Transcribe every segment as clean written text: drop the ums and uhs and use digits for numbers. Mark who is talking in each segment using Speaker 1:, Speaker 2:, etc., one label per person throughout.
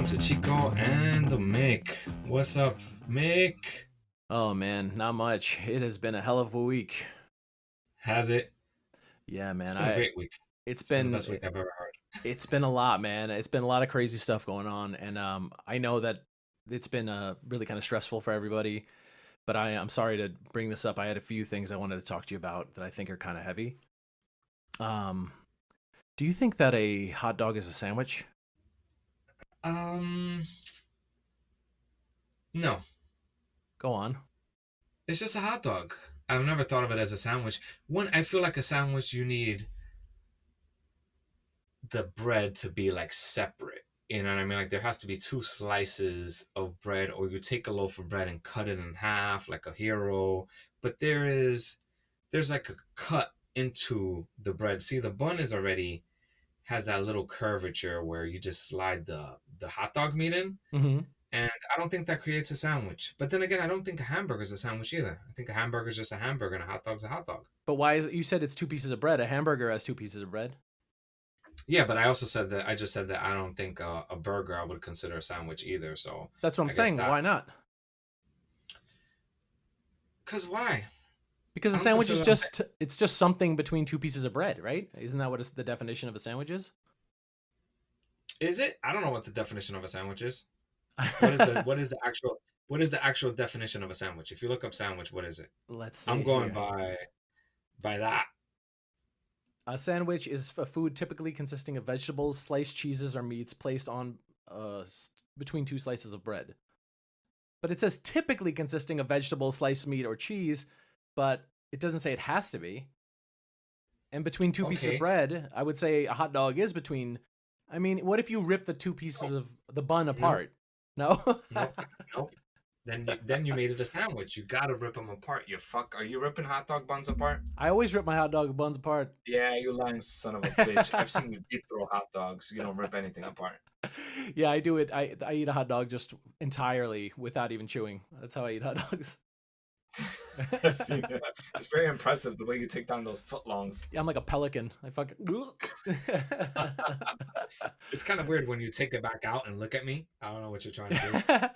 Speaker 1: to Chico and the Mick. What's up, Mick?
Speaker 2: Oh man, not much. It has been a hell of a week.
Speaker 1: Has it?
Speaker 2: Yeah,
Speaker 1: It's
Speaker 2: man.
Speaker 1: been a great week.
Speaker 2: It's
Speaker 1: It's been the
Speaker 2: been
Speaker 1: best week I've ever heard.
Speaker 2: it's been a lot, man. It's been a lot of crazy stuff going on, and I know that it's been really kind of stressful for everybody. But I'm sorry to bring this up. I had a few things I wanted to talk to you about that I think are kind of heavy. Um, do you think that a hot dog is a sandwich?
Speaker 1: Um, no,
Speaker 2: Go on.
Speaker 1: it's just a hot dog. I've never thought of it as a sandwich. One, I feel like a sandwich, you need the bread to be like separate. You know what I mean? Like there has to be two slices of bread, or you take a loaf of bread and cut it in half, like a hero. But there's like a cut into the bread. See, the bun is already has that little curvature where you just slide the hot dog meat in,
Speaker 2: Hmm.
Speaker 1: and I don't think that creates a sandwich. But then again, I don't think a hamburger is a sandwich either. I think a hamburger is just a hamburger and a hot dog's a hot dog.
Speaker 2: But why is it? You said it's two pieces of bread. A hamburger has two pieces of bread.
Speaker 1: Yeah, but I also said that I just said that I don't think a burger I would consider a sandwich either. So
Speaker 2: That's what I'm
Speaker 1: I guess
Speaker 2: saying.
Speaker 1: that
Speaker 2: Why not?
Speaker 1: because why?
Speaker 2: Because a
Speaker 1: I don't
Speaker 2: sandwich is
Speaker 1: consider
Speaker 2: just something between two pieces of bread, right? Isn't that what the definition of a sandwich is?
Speaker 1: is it? I don't know what the definition of a sandwich is. What is the actual definition of a sandwich? If you look up sandwich, what is it?
Speaker 2: Let's
Speaker 1: I'm
Speaker 2: see
Speaker 1: going
Speaker 2: here.
Speaker 1: by that.
Speaker 2: A sandwich is a food typically consisting of vegetables, sliced cheeses, or meats placed on between two slices of bread. But it says typically consisting of vegetables, sliced meat, or cheese, but it doesn't say it has to be. And between two pieces of
Speaker 1: Okay.
Speaker 2: bread, I would say a hot dog is between. I mean, what if you rip the two pieces
Speaker 1: Nope.
Speaker 2: of the bun
Speaker 1: Nope.
Speaker 2: apart? No?
Speaker 1: Nope. Nope. Then you made it a sandwich. You gotta rip them apart. You fuck. Are you ripping hot dog buns apart?
Speaker 2: I always rip my hot dog buns apart.
Speaker 1: Yeah, you lying son of a bitch. I've seen you deep throw hot dogs. You don't rip anything apart.
Speaker 2: Yeah, I do it. I eat a hot dog just entirely without even chewing. That's how I eat hot dogs.
Speaker 1: I've seen it. It's very impressive the way you take down those footlongs.
Speaker 2: Yeah, I'm like a pelican. I fucking.
Speaker 1: It's kind of weird when you take it back out and look at me. I don't know what you're trying to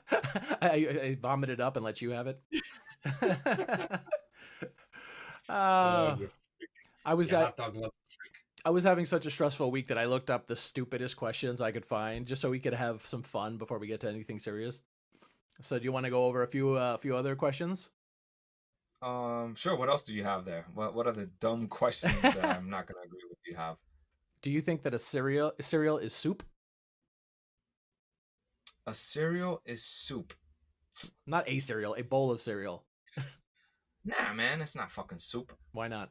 Speaker 2: I vomit it up and let you have it.
Speaker 1: do.
Speaker 2: uh, I was
Speaker 1: Your
Speaker 2: at
Speaker 1: hot dog love.
Speaker 2: I was having such a stressful week that I looked up the stupidest questions I could find just so we could have some fun before we get to anything serious. So, do you want to go over a few other questions?
Speaker 1: Sure. What else do you have there? What are the dumb questions that I'm not gonna agree with you have?
Speaker 2: Do you think that a cereal is soup?
Speaker 1: A cereal is soup.
Speaker 2: Not a cereal, a bowl of cereal.
Speaker 1: Nah, man, it's not fucking soup.
Speaker 2: Why not?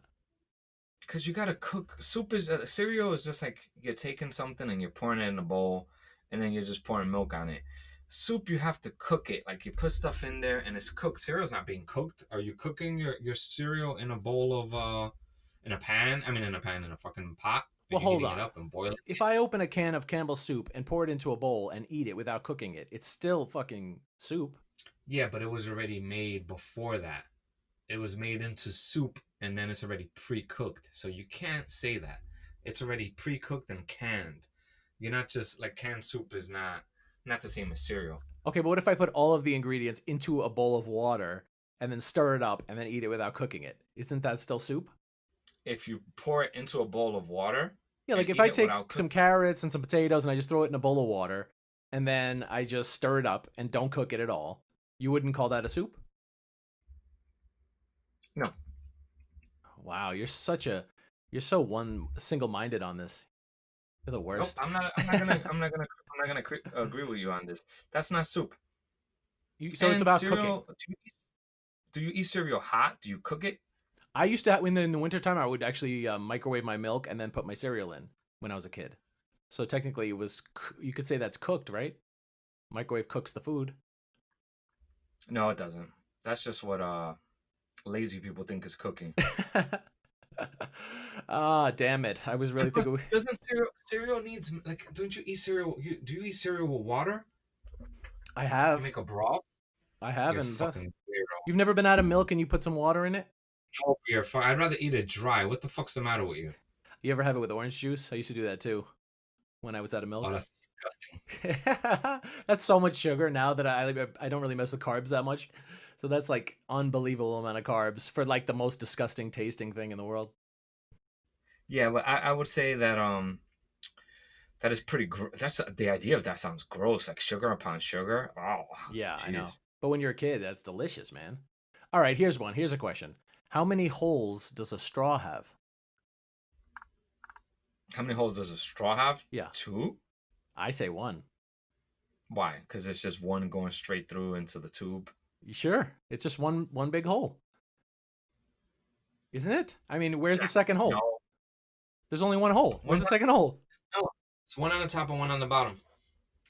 Speaker 1: Cause you gotta cook. Soup is cereal is just like you're taking something and you're pouring it in a bowl, and then you're just pouring milk on it. Soup, you have to cook it. Like you put stuff in there and it's cooked. Cereal's not being cooked. Are you cooking your cereal in a bowl of in a pan? I mean, in a pan, in a fucking pot. Are
Speaker 2: Well,
Speaker 1: you
Speaker 2: hold
Speaker 1: heating it
Speaker 2: on.
Speaker 1: up and boiling
Speaker 2: If
Speaker 1: it?
Speaker 2: I open a can of Campbell's soup and pour it into a bowl and eat it without cooking it, it's still fucking soup.
Speaker 1: Yeah, but it was already made before that. It was made into soup and then it's already pre-cooked. So you can't say that. It's already pre-cooked and canned. You're not just like canned soup is not the same as cereal.
Speaker 2: Okay, but what if I put all of the ingredients into a bowl of water and then stir it up and then eat it without cooking it? Isn't that still soup?
Speaker 1: If you pour it into a bowl of water
Speaker 2: Yeah,
Speaker 1: and
Speaker 2: like if
Speaker 1: eat
Speaker 2: I
Speaker 1: it
Speaker 2: take
Speaker 1: without
Speaker 2: some
Speaker 1: cooking,
Speaker 2: carrots and some potatoes and I just throw it in a bowl of water and then I just stir it up and don't cook it at all, you wouldn't call that a soup?
Speaker 1: no.
Speaker 2: Wow, you're so one single-minded on this. You're the
Speaker 1: Nope,
Speaker 2: worst.
Speaker 1: I'm not gonna agree with you on this. That's not soup.
Speaker 2: So it's
Speaker 1: And
Speaker 2: about cooking.
Speaker 1: cereal, do you eat cereal hot? Do you cook it?
Speaker 2: I used to in the wintertime I would actually microwave my milk and then put my cereal in when I was a kid. So technically it was you could say that's cooked, right? Microwave cooks the food.
Speaker 1: No, it doesn't. That's just what lazy people think is cooking.
Speaker 2: Ah, damn it. I was really
Speaker 1: Because
Speaker 2: thinking
Speaker 1: doesn't cereal needs like don't you eat cereal? Do you eat cereal with water?
Speaker 2: I
Speaker 1: You
Speaker 2: have.
Speaker 1: make a broth?
Speaker 2: I have
Speaker 1: You're
Speaker 2: and thus.
Speaker 1: fucking weirdo.
Speaker 2: You've never been out of milk and you put some water in it?
Speaker 1: No, I'd rather eat it dry. What the fuck's the matter with you?
Speaker 2: You ever have it with orange juice? I used to do that too when I was out of
Speaker 1: Oh,
Speaker 2: milk.
Speaker 1: that's disgusting.
Speaker 2: That's so much sugar now that I don't really mess with carbs that much. So that's like unbelievable amount of carbs for like the most disgusting tasting thing in the world.
Speaker 1: Yeah, but I would say that that is pretty. That's the idea of that sounds gross, like sugar upon sugar. Oh,
Speaker 2: Yeah, I know.
Speaker 1: jeez.
Speaker 2: But when you're a kid, that's delicious, man. All right, here's one. Here's a question. How many holes does a straw have?
Speaker 1: How many holes does a straw have?
Speaker 2: Yeah,
Speaker 1: Two.
Speaker 2: I say one.
Speaker 1: Why? Because it's just one going straight through into the tube.
Speaker 2: You sure? It's just one big hole, isn't it? I mean, where's the second hole?
Speaker 1: No,
Speaker 2: There's only one hole. Where's
Speaker 1: one.
Speaker 2: the second hole?
Speaker 1: No, it's one on the top and one on the bottom.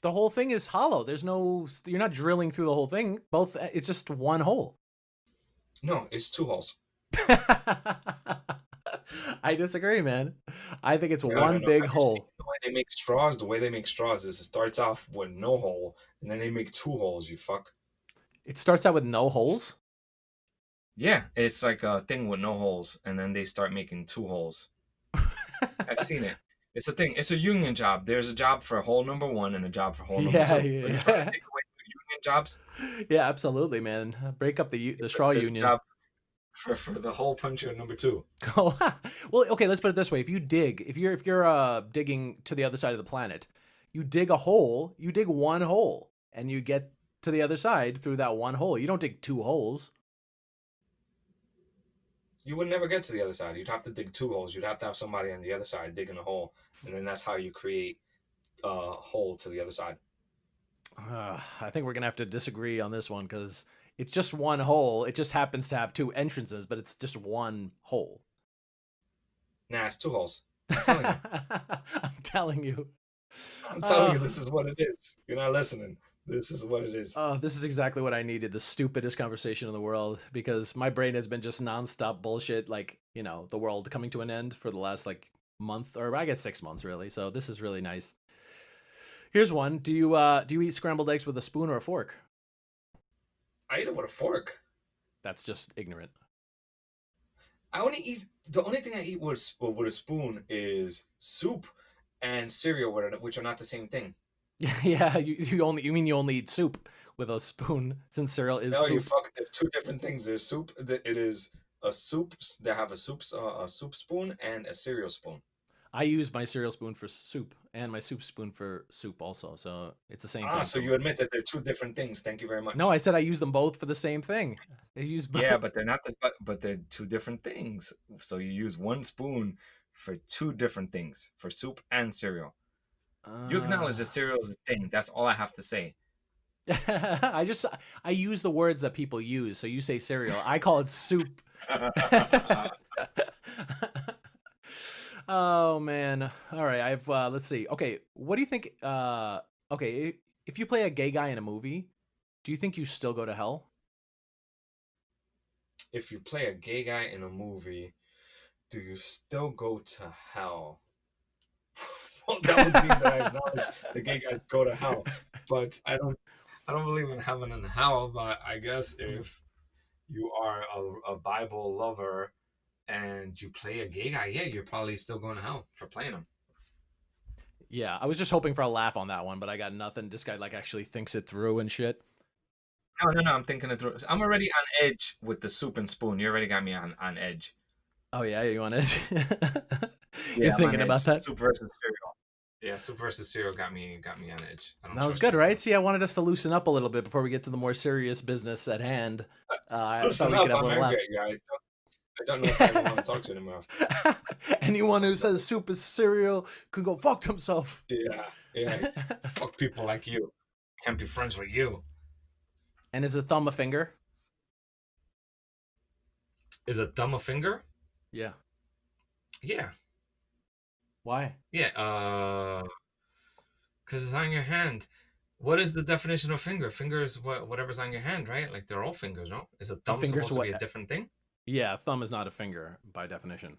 Speaker 2: The whole thing is hollow. There's no. You're not drilling through the whole thing. Both. It's just one hole.
Speaker 1: No, it's two holes.
Speaker 2: I disagree, man. I think it's
Speaker 1: No, no,
Speaker 2: one
Speaker 1: no.
Speaker 2: big
Speaker 1: Have you seen
Speaker 2: hole.
Speaker 1: the way they make straws? The way they make straws is it starts off with no hole, and then they make two holes. You fuck.
Speaker 2: It starts out with no holes.
Speaker 1: Yeah, it's like a thing with no holes, and then they start making two holes. I've seen it. It's a thing. It's a union job. There's a job for hole number one and a job for hole number
Speaker 2: Yeah,
Speaker 1: two. Are you trying to
Speaker 2: yeah,
Speaker 1: take away the union jobs?
Speaker 2: yeah. Absolutely, man. Break up the straw
Speaker 1: There's a
Speaker 2: union.
Speaker 1: job for the hole puncher number two.
Speaker 2: Well, okay. Let's put it this way: if you're digging to the other side of the planet, you dig a hole. You dig one hole, and you get to the other side through that one hole. You don't dig two holes.
Speaker 1: You would never get to the other side. You'd have to dig two holes. You'd have to have somebody on the other side digging a hole, and then that's how you create a hole to the other side.
Speaker 2: I think we're gonna have to disagree on this one because it's just one hole. It just happens to have two entrances, but it's just one hole.
Speaker 1: Nah, it's two holes. I'm telling you.
Speaker 2: I'm telling you.
Speaker 1: I'm telling you,
Speaker 2: Uh,
Speaker 1: this is what it is. You're not listening. This is what it is.
Speaker 2: this is exactly what I needed. The stupidest conversation in the world because my brain has been just nonstop bullshit. Like the world coming to an end for the last like month or I guess 6 months really. So this is really nice. Here's one. Do you eat scrambled eggs with a spoon or a fork?
Speaker 1: I eat it with a fork.
Speaker 2: That's just ignorant.
Speaker 1: I only eat the only thing I eat with a spoon is soup and cereal, which are not the same thing.
Speaker 2: Yeah, you mean you only eat soup with a spoon since cereal is
Speaker 1: No, you
Speaker 2: soup.
Speaker 1: fuck. There's two different things. There's soup. It is a soup. They have a soup spoon and a cereal spoon.
Speaker 2: I use my cereal spoon for soup and my soup spoon for soup also, so it's the same
Speaker 1: Ah,
Speaker 2: thing
Speaker 1: so
Speaker 2: for me.
Speaker 1: you admit that they're two different things. Thank you very
Speaker 2: No,
Speaker 1: much.
Speaker 2: I said I use them both for the same thing. I use
Speaker 1: Yeah,
Speaker 2: both.
Speaker 1: but they're not but they're two different things. So you use one spoon for two different things, for soup and cereal. You acknowledge that cereal is a thing. That's all I have to say.
Speaker 2: I just I use the words that people use. So you say cereal, I call it soup. Oh man. All right, I've let's see. Okay, what do you think okay, if you play a gay guy in a movie, do you think you still go to hell?
Speaker 1: If you play a gay guy in a movie, do you still go to hell? Well, that would mean that I acknowledge the gay guys go to hell, but I don't believe in heaven and hell. But I guess if you are a Bible lover and you play a gay guy, yeah, you're probably still going to hell for playing him.
Speaker 2: Yeah, I was just hoping for a laugh on that one, but I got nothing. This guy like actually thinks it through and shit.
Speaker 1: No, no, no. I'm thinking it through. I'm already on edge with the soup and spoon. You already got me on edge.
Speaker 2: Oh yeah, you want it? You're
Speaker 1: Yeah, I'm on
Speaker 2: thinking about
Speaker 1: edge.
Speaker 2: that?
Speaker 1: Soup versus cereal. Yeah, soup versus cereal got me on edge. I don't
Speaker 2: That was
Speaker 1: trust
Speaker 2: good,
Speaker 1: you,
Speaker 2: right?
Speaker 1: bro.
Speaker 2: See, I wanted us to loosen up a little bit before we get to the more serious business at hand. I thought
Speaker 1: Listen
Speaker 2: we could
Speaker 1: up,
Speaker 2: have a
Speaker 1: I'm
Speaker 2: little
Speaker 1: angry
Speaker 2: laugh.
Speaker 1: at you. I don't know if I even want to talk to you anymore.
Speaker 2: Anyone who says soup is cereal can go fuck himself.
Speaker 1: Yeah, yeah. Fuck people like you. Can't be friends with you.
Speaker 2: And is a thumb a finger?
Speaker 1: Is a thumb a finger?
Speaker 2: Yeah.
Speaker 1: Yeah,
Speaker 2: Why?
Speaker 1: yeah. Because it's on your hand. What is the definition of finger? Finger is whatever's on your hand, right? Like they're all fingers, no? Is a
Speaker 2: A
Speaker 1: thumb
Speaker 2: finger's
Speaker 1: supposed to
Speaker 2: what?
Speaker 1: be a different thing?
Speaker 2: Yeah, a thumb is not a finger by definition.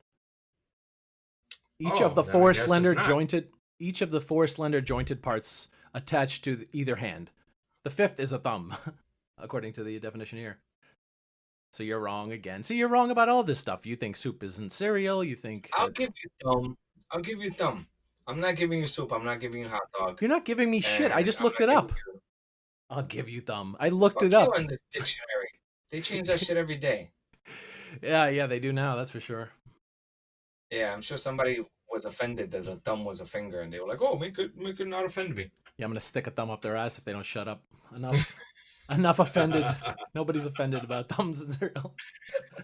Speaker 2: Each of
Speaker 1: Oh,
Speaker 2: the
Speaker 1: then I
Speaker 2: four
Speaker 1: guess it's
Speaker 2: slender
Speaker 1: not.
Speaker 2: jointed each of the four slender jointed parts attached to either hand. The fifth is a thumb, according to the definition here. So you're wrong again. See, you're wrong about all this stuff. You think soup isn't cereal. You think
Speaker 1: I'll give you thumb. I'll give you thumb. I'm not giving you soup. I'm not giving you hot dog,
Speaker 2: You're not giving me shit. I
Speaker 1: and
Speaker 2: just
Speaker 1: I'm
Speaker 2: looked
Speaker 1: not
Speaker 2: it
Speaker 1: giving
Speaker 2: up.
Speaker 1: you.
Speaker 2: I'll give you thumb. I looked
Speaker 1: Fuck
Speaker 2: it
Speaker 1: you
Speaker 2: up.
Speaker 1: and this dictionary. They change that shit every day.
Speaker 2: Yeah, they do now. That's for sure.
Speaker 1: Yeah, I'm sure somebody was offended that a thumb was a finger, and they were like, "Oh, make it not offend me."
Speaker 2: Yeah, I'm gonna stick a thumb up their ass if they don't shut up. Enough. Enough offended. Nobody's offended about thumbs and cereal.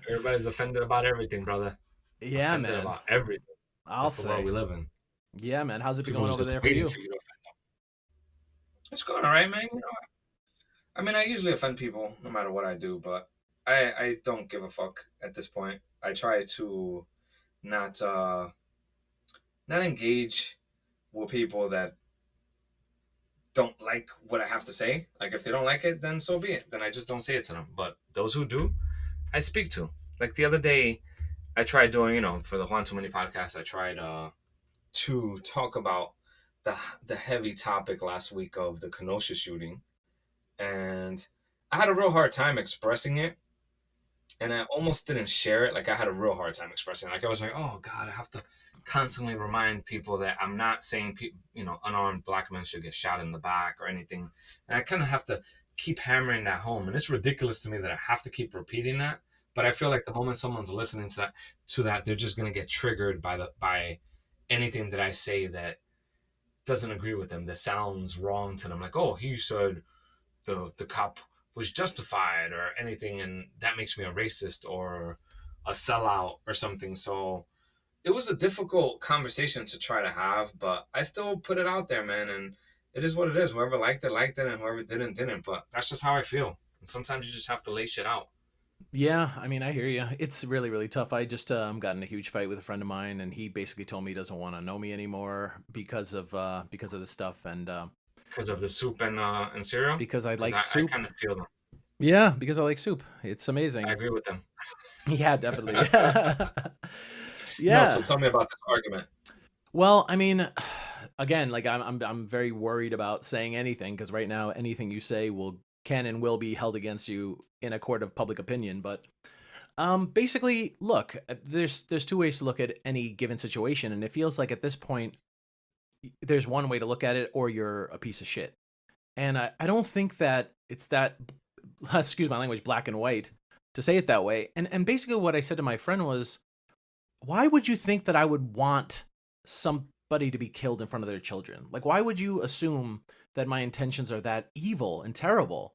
Speaker 1: Everybody's offended about everything, brother.
Speaker 2: Yeah,
Speaker 1: Offended
Speaker 2: man.
Speaker 1: about everything.
Speaker 2: I'll
Speaker 1: That's the world
Speaker 2: say.
Speaker 1: we live in.
Speaker 2: Yeah, man. How's it been
Speaker 1: People
Speaker 2: going
Speaker 1: are
Speaker 2: over
Speaker 1: just
Speaker 2: there for
Speaker 1: waiting
Speaker 2: you?
Speaker 1: for you to offend them. It's going all right, man. I mean, I usually offend people no matter what I do, but I don't give a fuck at this point. I try to not not engage with people that don't like what I have to say. Like if they don't like it, then so be it. Then I just don't say it to them. But those who do, I speak to. Like the other day, I tried doing, for the Juan Too Many podcast, I tried to talk about the heavy topic last week of the Kenosha shooting, and I had a real hard time expressing it, and I almost didn't share it. Like I had a real hard time expressing it. Like I was like, oh God, I have to constantly remind people that I'm not saying unarmed black men should get shot in the back or anything, and I kind of have to keep hammering that home. And it's ridiculous to me that I have to keep repeating that. But I feel like the moment someone's listening to that, they're just gonna get triggered by anything that I say that doesn't agree with them, that sounds wrong to them. Like, oh, he said the cop was justified or anything, and that makes me a racist or a sellout or something. So it was a difficult conversation to try to have, but I still put it out there, man, and it is what it is. Whoever liked it, and whoever didn't. But that's just how I feel. And sometimes you just have to lay shit out.
Speaker 2: Yeah, I mean, I hear you. It's really, really tough. I just got in a huge fight with a friend of mine, and he basically told me he doesn't want to know me anymore because of this stuff, and
Speaker 1: Because of the soup and cereal.
Speaker 2: because I
Speaker 1: Because
Speaker 2: like
Speaker 1: I
Speaker 2: soup.
Speaker 1: kind of feel them.
Speaker 2: Yeah, because I like soup. It's
Speaker 1: I
Speaker 2: amazing.
Speaker 1: agree with them.
Speaker 2: Yeah, definitely.
Speaker 1: No,
Speaker 2: Yeah.
Speaker 1: so tell me about this argument.
Speaker 2: Well, I mean, again, like I'm very worried about saying anything because right now anything you say can and will be held against you in a court of public opinion. But basically, look, there's two ways to look at any given situation, and it feels like at this point there's one way to look at it, or you're a piece of shit. And I don't think that it's that, excuse my language, black and white to say it that way. And basically what I said to my friend was, why would you think that I would want somebody to be killed in front of their children? Like, why would you assume that my intentions are that evil and terrible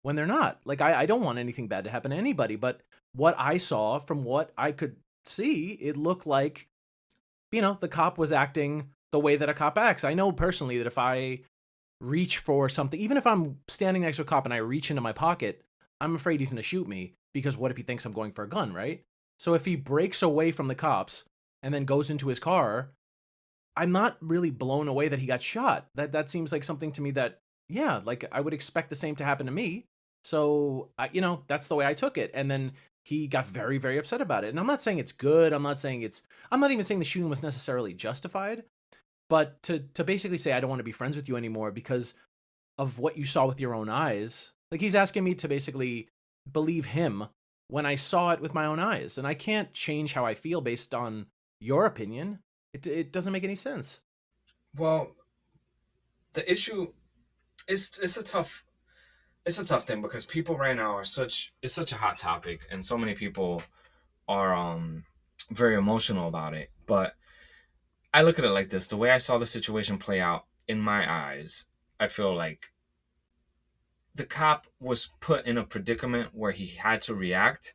Speaker 2: when they're not? Like, I don't want anything bad to happen to anybody, but what I saw from what I could see, it looked like, the cop was acting the way that a cop acts. I know personally that if I reach for something, even if I'm standing next to a cop and I reach into my pocket, I'm afraid he's going to shoot me because what if he thinks I'm going for a gun, right? So if he breaks away from the cops and then goes into his car, I'm not really blown away that he got shot. That seems like something to me that, yeah, like I would expect the same to happen to me. So, that's the way I took it. And then he got very, very upset about it. And I'm not saying it's good. I'm not even saying the shooting was necessarily justified. But to basically say I don't want to be friends with you anymore because of what you saw with your own eyes, like he's asking me to basically believe him when I saw it with my own eyes, and I can't change how I feel based on your opinion. It doesn't make any sense.
Speaker 1: Well, the issue is it's a tough thing because people right now are it's such a hot topic, and so many people are very emotional about it. But I look at it like this: the way I saw the situation play out in my eyes, I feel like the cop was put in a predicament where he had to react,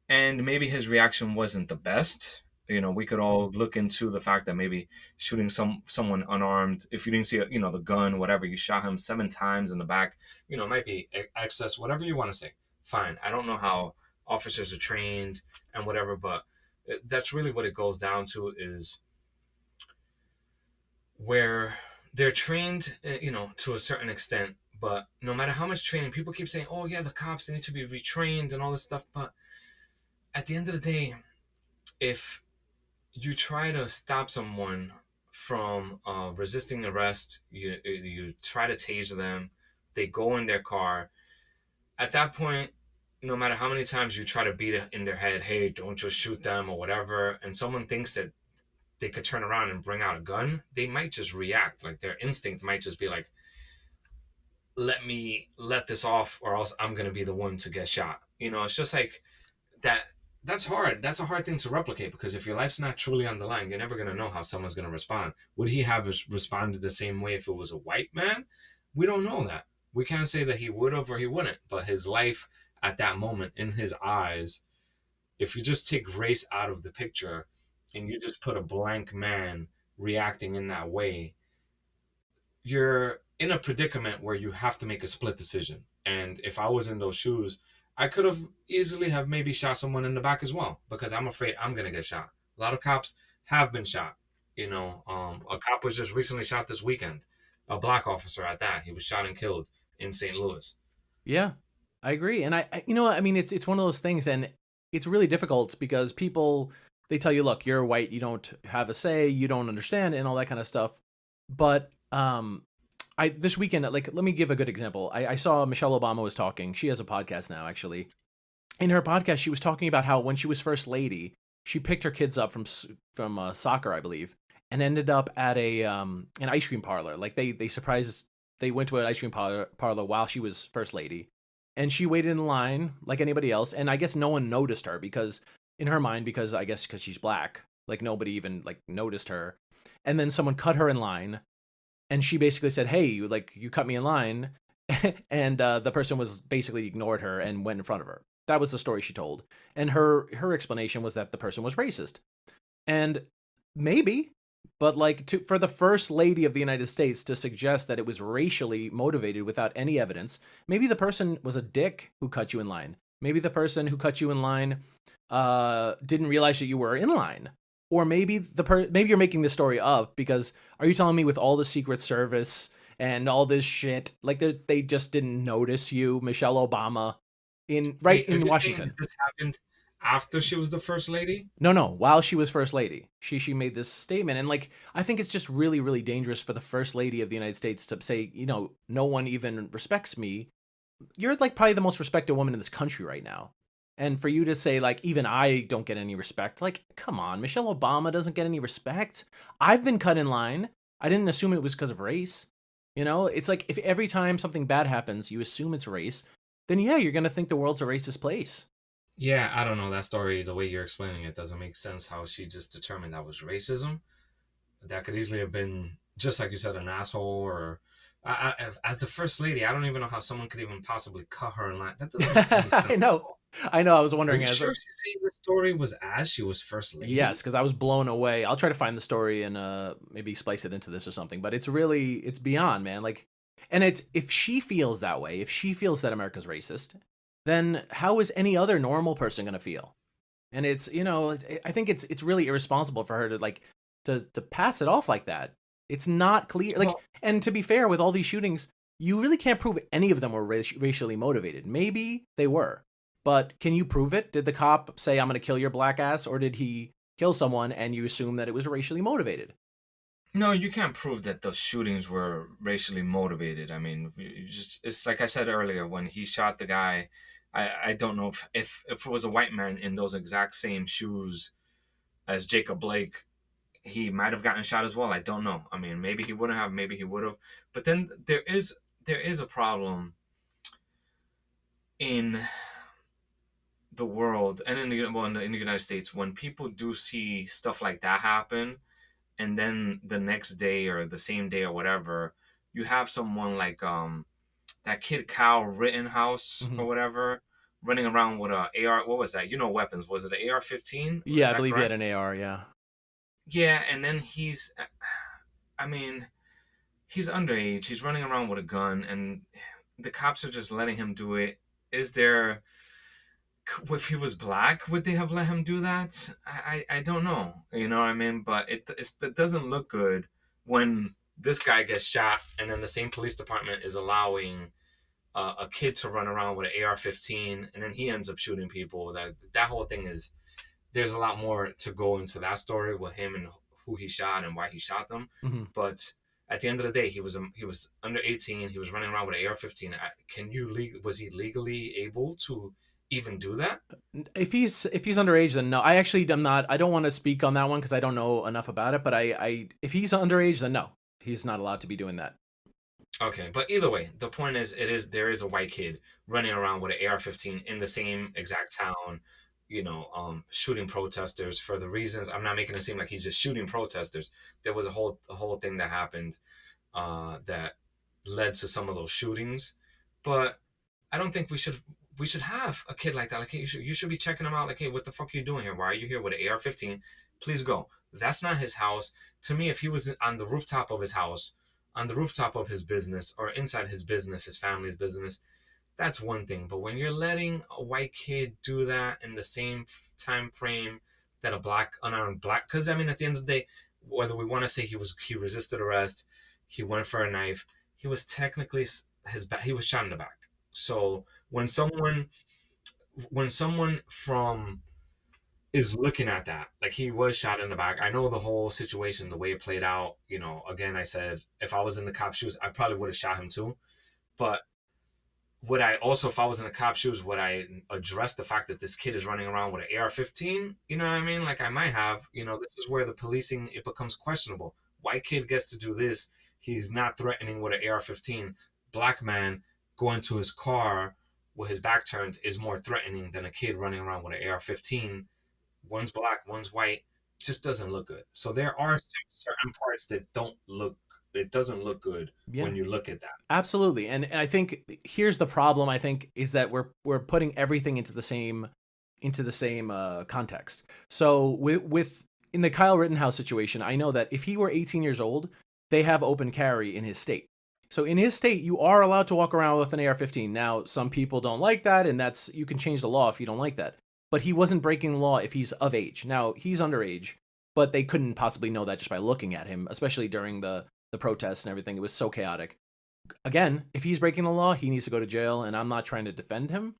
Speaker 1: and maybe his reaction wasn't the best. We could all look into the fact that maybe shooting someone unarmed, if you didn't see the gun, whatever, you shot him 7 times in the back, might be excess, whatever you want to say. Fine. I don't know how officers are trained and whatever, but that's really what it goes down to, is where they're trained, to a certain extent. But no matter how much training, people keep saying, oh yeah, the cops, they need to be retrained and all this stuff. But at the end of the day, if you try to stop someone from resisting arrest, you try to tase them, they go in their car. At that point, no matter how many times you try to beat it in their head, hey, don't just shoot them or whatever, and someone thinks that they could turn around and bring out a gun, they might just react. Like their instinct might just be like, let this off or else I'm gonna be the one to get shot. It's just like that. That's hard. That's a hard thing to replicate, because if your life's not truly on the line, you're never gonna know how someone's gonna respond. Would he have responded the same way if it was a white man? We don't know that. We can't say that he would have or he wouldn't, but his life at that moment in his eyes, if you just take race out of the picture and you just put a blank man reacting in that way, you're in a predicament where you have to make a split decision. And if I was in those shoes, I could have easily have maybe shot someone in the back as well, because I'm afraid I'm gonna get shot. A lot of cops have been shot. A cop was just recently shot this weekend. A black officer at that. He was shot and killed in St. Louis.
Speaker 2: Yeah, I agree. And I mean, it's one of those things, and it's really difficult because people, they tell you, look, you're white, you don't have a say, you don't understand, and all that kind of stuff. But this weekend, like, let me give a good example. I saw Michelle Obama was talking. She has a podcast now, actually. In her podcast, she was talking about how when she was first lady, she picked her kids up from soccer, I believe, and ended up at an ice cream parlor. Like they went to an ice cream parlor while she was first lady, and she waited in line like anybody else. And I guess no one noticed her because in her mind, because she's black, like nobody even like noticed her. And then someone cut her in line, and she basically said, "Hey, like you cut me in line," and the person was basically ignored her and went in front of her. That was the story she told. And her explanation was that the person was racist. And maybe, but like for the first lady of the United States to suggest that it was racially motivated without any evidence, maybe the person was a dick who cut you in line. Maybe the person who cut you in line didn't realize that you were in line. Or maybe maybe you're making this story up, because are you telling me with all the Secret Service and all this shit, like they just didn't notice you, Michelle Obama, in Washington?
Speaker 1: This happened after she was the first lady?
Speaker 2: No, while she was first lady. She made this statement, and like I think it's just really, really dangerous for the first lady of the United States to say, no one even respects me. You're like probably the most respected woman in this country right now. And for you to say, like, even I don't get any respect, like, come on, Michelle Obama doesn't get any respect. I've been cut in line. I didn't assume it was because of race. It's like if every time something bad happens, you assume it's race, then yeah, you're going to think the world's a racist place.
Speaker 1: Yeah, I don't know. That story, the way you're explaining it, doesn't make sense. How she just determined that was racism. That could easily have been, just like you said, an asshole, or as the first lady, I don't even know how someone could even possibly cut her in line. That doesn't make any sense.
Speaker 2: I know. I was wondering.
Speaker 1: Are you sure she's saying the story was as she was first lady?
Speaker 2: Yes, because I was blown away. I'll try to find the story and maybe splice it into this or something. But it's beyond, man. Like, and if she feels that way, if she feels that America's racist, then how is any other normal person going to feel? And it's, I think it's really irresponsible for her to like to pass it off like that. It's not clear. Like, and to be fair, with all these shootings, you really can't prove any of them were racially motivated. Maybe they were. But can you prove it? Did the cop say, "I'm going to kill your black ass," or did he kill someone and you assume that it was racially motivated?
Speaker 1: No, you can't prove that the shootings were racially motivated. I mean, it's like I said earlier, when he shot the guy, I don't know if it was a white man in those exact same shoes as Jacob Blake, he might have gotten shot as well. I don't know. I mean, maybe he wouldn't have, maybe he would have. But then there is a problem in the world and in the United States when people do see stuff like that happen, and then the next day or the same day or whatever, you have someone like that kid Kyle Rittenhouse or whatever running around with a AR. What was that? Weapons. Was it an AR-15?
Speaker 2: Yeah, I believe he had an AR. Yeah.
Speaker 1: Yeah, and then he's underage. He's running around with a gun, and the cops are just letting him do it. If he was black, would they have let him do that? I don't know. You know what I mean? But it doesn't look good when this guy gets shot, and then the same police department is allowing a kid to run around with an AR-15, and then he ends up shooting people. That whole thing is, there's a lot more to go into that story with him and who he shot and why he shot them. But at the end of the day, he was under 18. He was running around with an AR-15. Was he legally able to even do that?
Speaker 2: If he's underage, then no. I actually am not. I don't want to speak on that one because I don't know enough about it. But I if he's underage, then no, he's not allowed to be doing that.
Speaker 1: Okay, but either way, the point is, there is a white kid running around with an AR-15 in the same exact town, shooting protesters for the reasons. I'm not making it seem like he's just shooting protesters. There was a whole thing that happened that led to some of those shootings, but I don't think we should have a kid like that. Like, hey, you should be checking him out. Like, hey, what the fuck are you doing here? Why are you here with an AR-15? Please go. That's not his house. To me, if he was on the rooftop of his house, on the rooftop of his business, or inside his business, his family's business, that's one thing. But when you're letting a white kid do that in the same time frame that a black unarmed black, because I mean, at the end of the day, whether we want to say he resisted arrest, he went for a knife, he was technically he was shot in the back. So when someone from is looking at that, like, he was shot in the back. I know the whole situation, the way it played out. Again, I said if I was in the cop's shoes, I probably would have shot him too. But would I also, if I was in the cop shoes, would I address the fact that this kid is running around with an AR-15? You know what I mean? Like, I might have. This is where the policing, it becomes questionable. White kid gets to do this. He's not threatening with an AR-15. Black man going to his car with his back turned is more threatening than a kid running around with an AR-15. One's black, one's white. It just doesn't look good. So there are certain parts that don't look. It doesn't look good
Speaker 2: Yeah,
Speaker 1: when you look at that.
Speaker 2: absolutely. And I think here's the problem. I think is that we're putting everything into the same context. So with in the Kyle Rittenhouse situation, I know that if he were 18 years old, they have open carry in his state. So in his state, you are allowed to walk around with an AR-15. Now, some people don't like that, and you can change the law if you don't like that. But he wasn't breaking the law if he's of age. Now, he's underage, but they couldn't possibly know that just by looking at him, especially during the protests and everything. It was so chaotic. Again, if he's breaking the law, he needs to go to jail, and I'm not trying to defend him.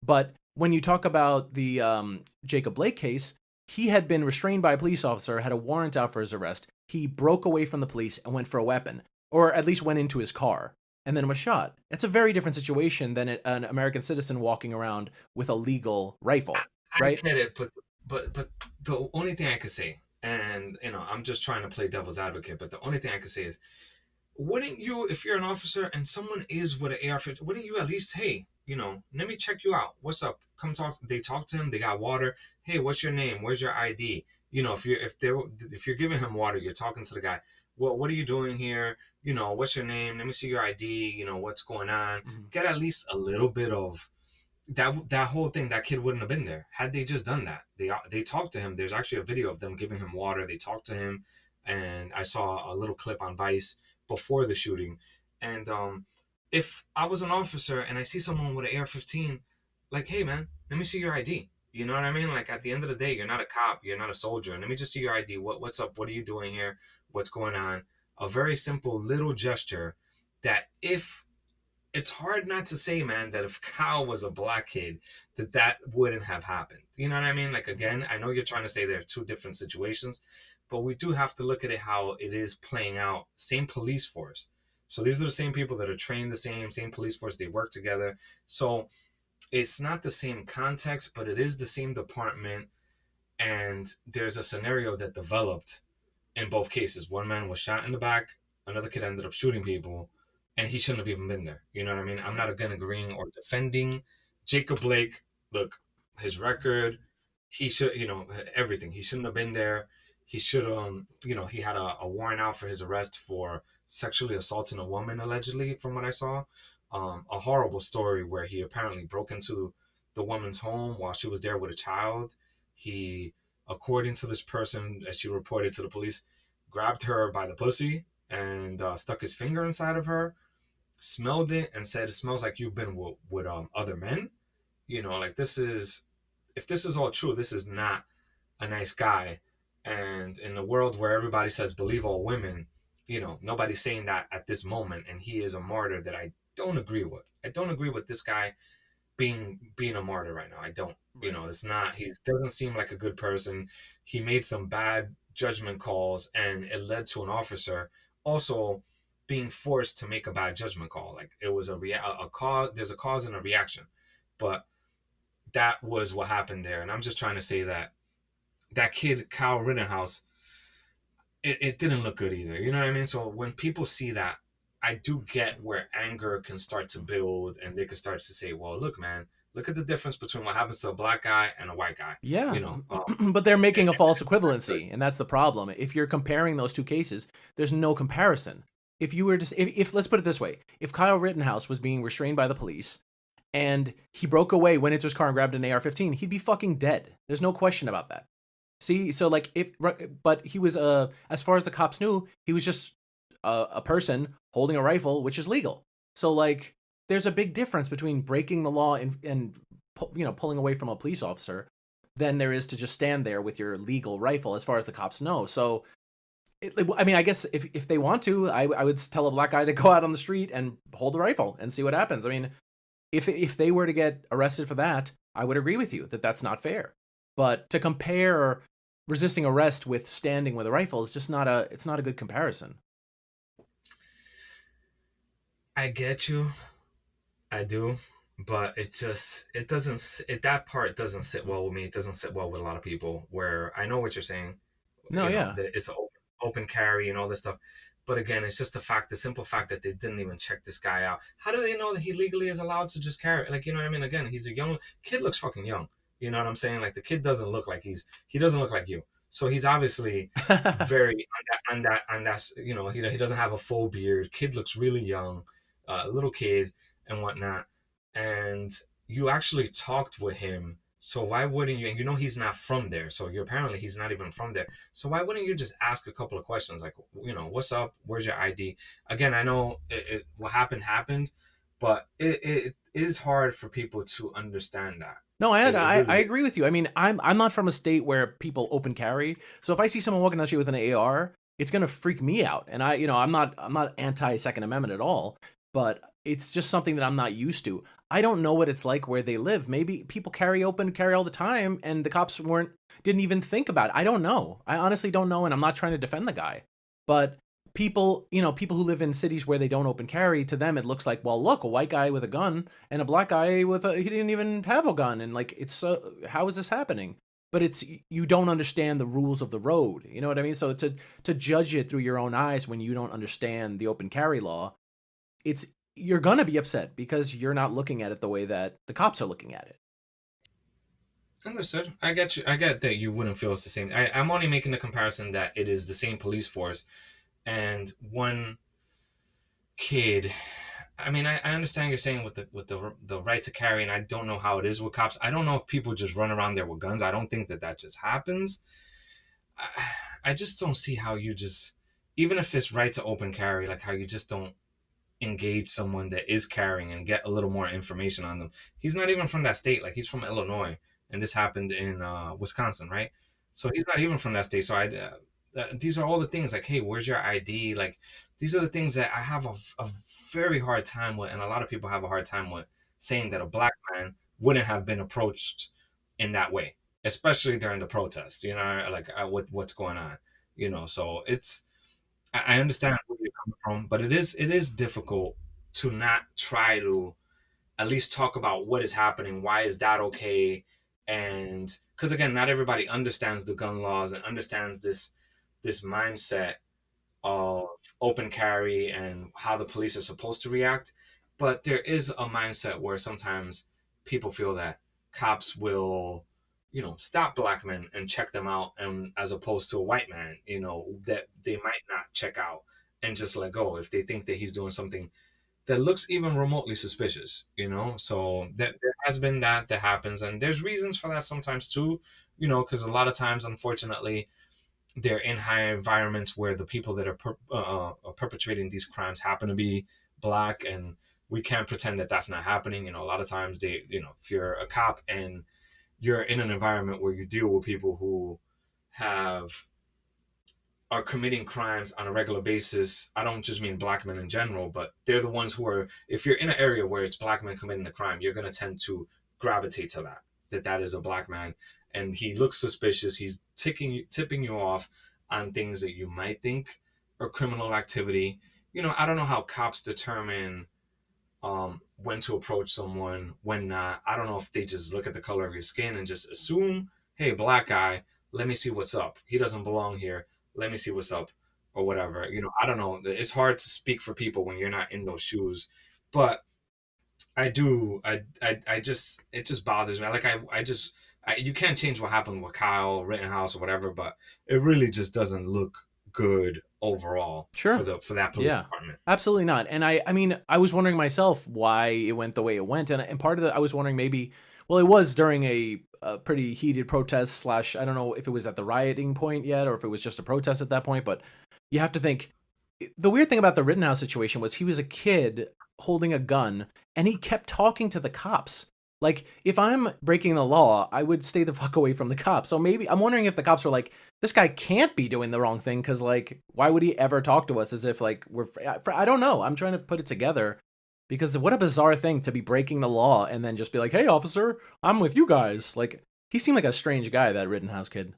Speaker 2: But when you talk about the Jacob Blake case, he had been restrained by a police officer, had a warrant out for his arrest. He broke away from the police and went for a weapon, or at least went into his car, and then was shot. That's a very different situation than an American citizen walking around with a legal rifle,
Speaker 1: I
Speaker 2: right?
Speaker 1: get it, but the only thing I could say, and I'm just trying to play devil's advocate, but the only thing I could say is, wouldn't you, if you're an officer and someone is with an AR-15, wouldn't you at least, hey, let me check you out. What's up? Come talk. They talk to him. They got water. Hey, what's your name? Where's your ID? If you're giving him water, you're talking to the guy. Well, what are you doing here? What's your name? Let me see your ID. What's going on?
Speaker 2: Mhm.
Speaker 1: Get at least a little bit of that whole thing. That kid wouldn't have been there had they just done that. They talked to him. There's actually a video of them giving him water. They talked to him, and I saw a little clip on Vice before the shooting. And if I was an officer and I see someone with an AR-15, like, hey man, let me see your ID. You know what I mean? Like, at the end of the day, you're not a cop, you're not a soldier. Let me just see your ID. What's up? What are you doing here? What's going on? A very simple little gesture that, if it's hard not to say, man, that if Kyle was a black kid, that wouldn't have happened. You know what I mean? Like, again, I know you're trying to say there are two different situations, but we do have to look at it how it is playing out. Same police force. So these are the same people that are trained the same police force. They work together. So it's not the same context, but it is the same department. And there's a scenario that developed in both cases. One man was shot in the back, another kid ended up shooting people, and he shouldn't have even been there. You know what I mean? I'm not again agreeing or defending Jacob Blake. Look, his record, he should, everything. He shouldn't have been there. He should, he had a warrant out for his arrest for sexually assaulting a woman, allegedly, from what I saw. A horrible story where he apparently broke into the woman's home while she was there with a child. He, according to this person, as she reported to the police, grabbed her by the pussy and stuck his finger inside of her, smelled it, and said, "It smells like you've been with other men." Like, this is, if this is all true, this is not a nice guy. And in a world where everybody says believe all women, nobody's saying that at this moment, and he is a martyr that I don't agree with. I don't agree with this guy being a martyr right now. I don't.
Speaker 2: Right.
Speaker 1: It's not. He doesn't seem like a good person. He made some bad judgment calls, and it led to an officer also being forced to make a bad judgment call. Like, it was a cause. There's a cause and a reaction, but that was what happened there. And I'm just trying to say that that kid Kyle Rittenhouse, it didn't look good either. You know what I mean? So when people see that, I do get where anger can start to build, and they can start to say, "Well, look, man, look at the difference between what happens to a black guy and a white guy."
Speaker 2: Yeah,
Speaker 1: You know,
Speaker 2: but they're
Speaker 1: and
Speaker 2: making a false
Speaker 1: that's not good.
Speaker 2: equivalency, and that's the problem. If you're comparing those two cases, there's no comparison. If you were to, if let's put it this way, if Kyle Rittenhouse was being restrained by the police and he broke away, went into his car and grabbed an AR-15, he'd be fucking dead. There's no question about that. See, so like if, but he was as far as the cops knew, he was just a person holding a rifle, which is legal. So like, there's a big difference between breaking the law and pulling away from a police officer than there is to just stand there with your legal rifle, as far as the cops know. So, I mean, I guess if they want to, I would tell a black guy to go out on the street and hold a rifle and see what happens. I mean, if they were to get arrested for that, I would agree with you that that's not fair. But to compare resisting arrest with standing with a rifle is just not a good comparison.
Speaker 1: I get you, I do, but it doesn't that part doesn't sit well with me. It doesn't sit well with a lot of people. Where I know what you're saying,
Speaker 2: No, yeah.
Speaker 1: that it's an open carry and all this stuff. But again, it's just the simple fact that they didn't even check this guy out. How do they know that he legally is allowed to just carry? Like, you know what I mean? Again, he's a young kid, looks fucking young. You know what I'm saying? Like the kid doesn't look like he doesn't look like you. So he's obviously very on that. He doesn't have a full beard. Kid looks really young, little kid and whatnot. And you actually talked with him. So why wouldn't you? And you know he's not from there. So you apparently he's not even from there. So why wouldn't you just ask a couple of questions like, what's up? Where's your ID? Again, I know what happened, but it is hard for people to understand that.
Speaker 2: No,
Speaker 1: It
Speaker 2: I
Speaker 1: really is.
Speaker 2: agree with you. I mean, I'm not from a state where people open carry, so if I see someone walking down the street with an AR, it's gonna freak me out. And I'm not anti Second Amendment at all, but it's just something that I'm not used to. I don't know what it's like where they live. Maybe people carry open carry all the time, and the cops didn't even think about it. I don't know. I honestly don't know, and I'm not trying to defend the guy, but people who live in cities where they don't open carry, to them it looks like, well, look, a white guy with a gun and a black guy he didn't even have a gun, and like, it's how is this happening? But it's, you don't understand the rules of the road, you know what I mean? So to judge it through your own eyes when you don't understand the open carry law, it's, you're gonna be upset because you're not looking at it the way that the cops are looking at it.
Speaker 1: Understood. I get you. I get that you wouldn't feel it's the same. I'm only making the comparison that it is the same police force, and one kid. I mean, I understand you're saying with the right to carry, and I don't know how it is with cops. I don't know if people just run around there with guns. I don't think that just happens. I just don't see how you just, even if it's right to open carry, like how you just don't engage someone that is carrying and get a little more information on them. He's not even from that state. Like he's from Illinois, and this happened in Wisconsin, right? So he's not even from that state. So these are all the things like, hey, where's your ID? Like these are the things that I have a very hard time with, and a lot of people have a hard time with saying that a black man wouldn't have been approached in that way, especially during the protest. Like with what's going on. So I understand where you're coming from, but it is difficult to not try to at least talk about what is happening. Why is that okay? And because again, not everybody understands the gun laws and understands this mindset of open carry and how the police are supposed to react. But there is a mindset where sometimes people feel that cops will, stop black men and check them out, and as opposed to a white man, that they might not check out and just let go if they think that he's doing something that looks even remotely suspicious. So that there has been that happens, and there's reasons for that sometimes too, because a lot of times, unfortunately, they're in high environments where the people that are perpetrating these crimes happen to be black, and we can't pretend that that's not happening. A lot of times if you're a cop and you're in an environment where you deal with people who have are committing crimes on a regular basis. I don't just mean black men in general, but they're the ones who are, if you're in an area where it's black men committing a crime, you're going to tend to gravitate to that is a black man. And he looks suspicious. He's tipping you off on things that you might think are criminal activity. I don't know how cops determine when to approach someone, when not. I don't know if they just look at the color of your skin and just assume, hey, black guy, let me see what's up. He doesn't belong here. Let me see what's up, or whatever. I don't know. It's hard to speak for people when you're not in those shoes, but I do. I just it just bothers me. Like you can't change what happened with Kyle Rittenhouse or whatever, but it really just doesn't look good overall
Speaker 2: Sure.
Speaker 1: for that police
Speaker 2: Yeah.
Speaker 1: department.
Speaker 2: Absolutely not. And I mean, I was wondering myself why it went the way it went, and part of it, I was wondering maybe, well, it was during a pretty heated protest slash. I don't know if it was at the rioting point yet, or if it was just a protest at that point. But you have to think. The weird thing about the Rittenhouse situation was he was a kid holding a gun, and he kept talking to the cops. Like, if I'm breaking the law, I would stay the fuck away from the cops. So maybe I'm wondering if the cops were like, this guy can't be doing the wrong thing, because like, why would he ever talk to us as if like I don't know. I'm trying to put it together, because what a bizarre thing to be breaking the law and then just be like, hey officer, I'm with you guys. Like, he seemed like a strange guy, that Rittenhouse kid.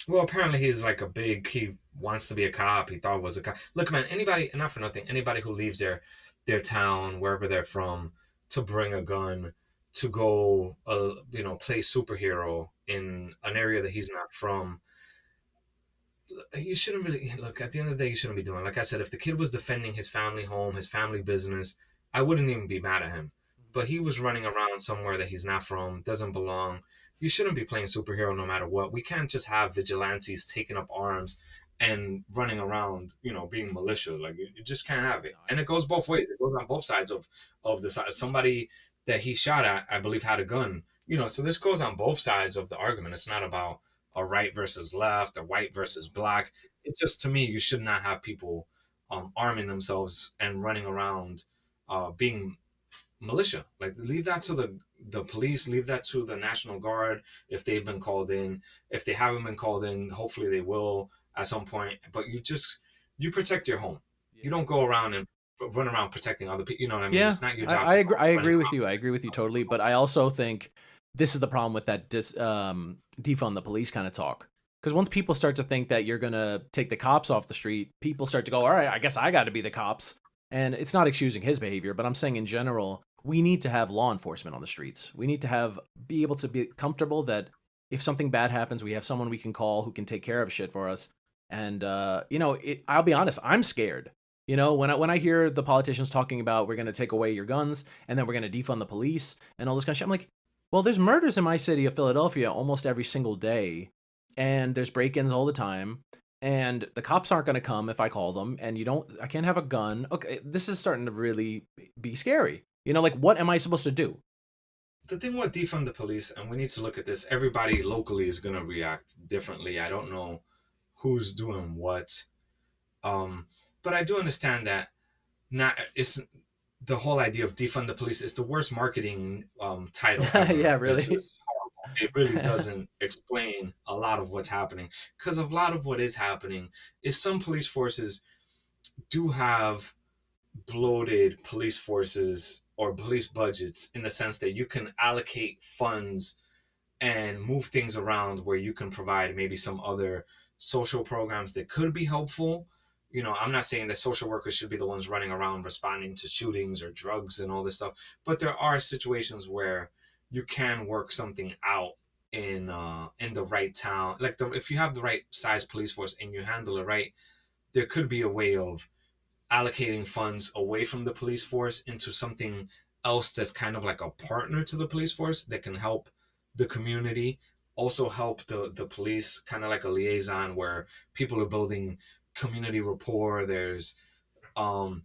Speaker 1: Well, apparently he's like he wants to be a cop. He thought was a cop. Look, man, anybody, not for nothing, anybody who leaves their town, wherever they're from, to bring a gun to go, play superhero in an area that he's not from, you shouldn't really look. At the end of the day, you shouldn't be doing it. Like I said, if the kid was defending his family home, his family business, I wouldn't even be mad at him. But he was running around somewhere that he's not from, doesn't belong. You shouldn't be playing superhero no matter what. We can't just have vigilantes taking up arms and running around, being militia. Like, you just can't have it. And it goes both ways. It goes on both sides of the side. Somebody that he shot at, I believe, had a gun. So this goes on both sides of the argument. It's not about a right versus left, a white versus black. It's just, to me, you should not have people arming themselves and running around being militia. Like, leave that to the police, leave that to the National Guard if they've been called in. If they haven't been called in, hopefully they will at some point. But you protect your home. You don't go around and run around protecting other people. You know what I mean?
Speaker 2: Yeah,
Speaker 1: It's not your
Speaker 2: I,
Speaker 1: job
Speaker 2: I
Speaker 1: to
Speaker 2: agree.
Speaker 1: go
Speaker 2: I
Speaker 1: running
Speaker 2: agree with
Speaker 1: around.
Speaker 2: you. I agree with you totally. But I also think this is the problem with that defund the police kind of talk. Because once people start to think that you're gonna take the cops off the street, people start to go, all right, I guess I got to be the cops. And it's not excusing his behavior, but I'm saying in general, we need to have law enforcement on the streets. We need to be able to be comfortable that if something bad happens, we have someone we can call who can take care of shit for us. And I'll be honest, I'm scared. When I hear the politicians talking about we're gonna take away your guns and then we're gonna defund the police and all this kind of shit, I'm like, well, there's murders in my city of Philadelphia almost every single day, and there's break-ins all the time, and the cops aren't gonna come if I call them, and I can't have a gun. Okay, this is starting to really be scary. Like, what am I supposed to do?
Speaker 1: The thing with defund the police, and we need to look at this, everybody locally is going to react differently. I don't know who's doing what. Um, but I do understand that not it's the whole idea of defund the police is the worst marketing title
Speaker 2: Yeah,
Speaker 1: ever.
Speaker 2: really.
Speaker 1: It's horrible. It really doesn't explain a lot of what's happening, because a lot of what is happening is some police forces do have bloated police forces or police budgets, in the sense that you can allocate funds and move things around where you can provide maybe some other social programs that could be helpful. I'm not saying that social workers should be the ones running around responding to shootings or drugs and all this stuff, but there are situations where you can work something out in the right town. Like, if you have the right size police force and you handle it right, there could be a way of allocating funds away from the police force into something else that's kind of like a partner to the police force that can help the community, also help the police, kind of like a liaison where people are building community rapport. There's um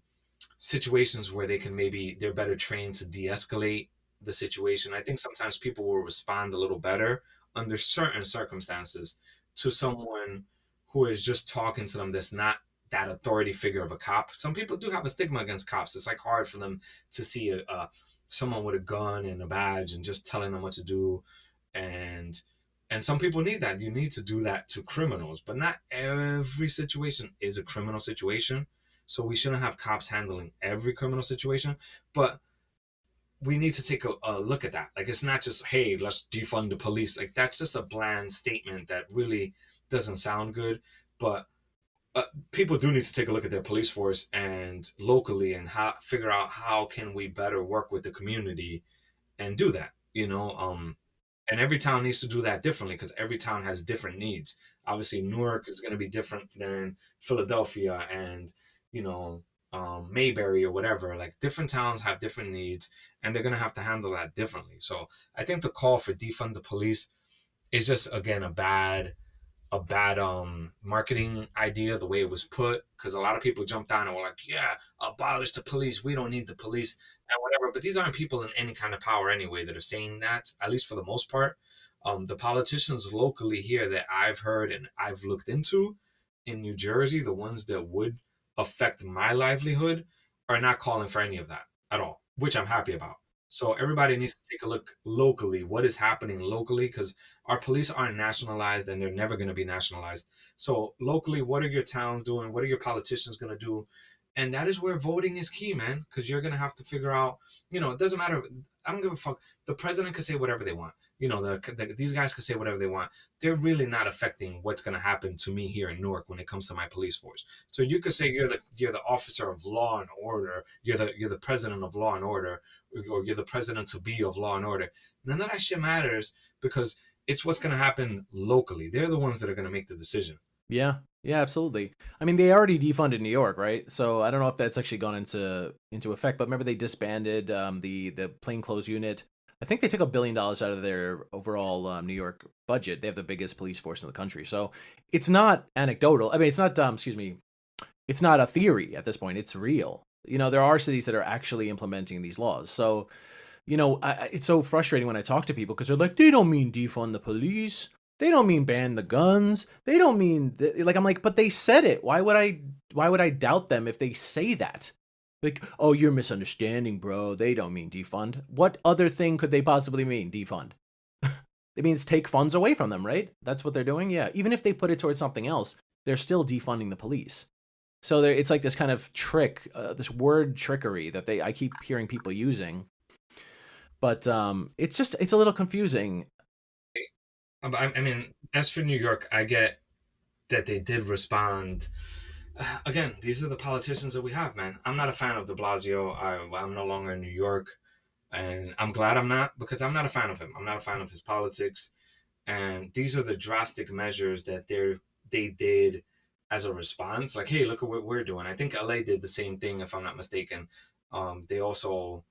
Speaker 1: situations where they're better trained to de-escalate the situation. I think sometimes people will respond a little better under certain circumstances to someone who is just talking to them, that's not that authority figure of a cop. Some people do have a stigma against cops. It's like hard for them to see someone with a gun and a badge and just telling them what to do. And and some people need that. You need to do that to criminals, but not every situation is a criminal situation. So we shouldn't have cops handling every criminal situation, but we need to take a look at that. Like, it's not just, hey, let's defund the police. Like, that's just a bland statement that really doesn't sound good. But people do need to take a look at their police force and locally, and how figure out how can we better work with the community and do that. And every town needs to do that differently because every town has different needs. Obviously, Newark is going to be different than Philadelphia and you know Mayberry or whatever. Like different towns have different needs, and they're going to have to handle that differently. So I think the call for defund the police is just again a bad marketing idea the way it was put, because a lot of people jumped on and were like, yeah, abolish the police, we don't need the police and whatever. But these aren't people in any kind of power anyway that are saying that, at least for the most part. The politicians locally here that I've heard and I've looked into in New Jersey, the ones that would affect my livelihood, are not calling for any of that at all, which I'm happy about. So everybody needs to take a look locally, what is happening locally, because our police aren't nationalized and they're never going to be nationalized. So locally, what are your towns doing? What are your politicians going to do? And that is where voting is key, man, because you're going to have to figure out, it doesn't matter. I don't give a fuck. The president could say whatever they want. These guys could say whatever they want. They're really not affecting what's going to happen to me here in Newark when it comes to my police force. So you could say you're the officer of law and order. You're the president of law and order, or you're the president to be of law and order. None of that shit matters, because it's what's going to happen locally. They're the ones that are going to make the decision.
Speaker 2: Yeah, yeah, absolutely. I mean, they already defunded New York, right? So I don't know if that's actually gone into effect. But remember, they disbanded the plainclothes unit. I think they took $1 billion out of their overall New York budget. They have the biggest police force in the country, so it's not anecdotal. I mean, it's not excuse me, it's not a theory at this point. It's real. There are cities that are actually implementing these laws. So, it's so frustrating when I talk to people because they're like, they don't mean defund the police. They don't mean ban the guns. They don't mean like, I'm like, but they said it. Why would I doubt them if they say that? Like, oh, you're misunderstanding, bro. They don't mean defund. What other thing could they possibly mean? Defund. It means take funds away from them, right? That's what they're doing. Yeah. Even if they put it towards something else, they're still defunding the police. So it's like this kind of trick, this word trickery that I keep hearing people using. But it's a little confusing.
Speaker 1: I mean, as for New York, I get that they did respond. Again, these are the politicians that we have, man. I'm not a fan of de Blasio. I'm no longer in New York, and I'm glad I'm not, because I'm not a fan of him. I'm not a fan of his politics. And these are the drastic measures that they did as a response. Like, hey, look at what we're doing. I think LA did the same thing, if I'm not mistaken. They also,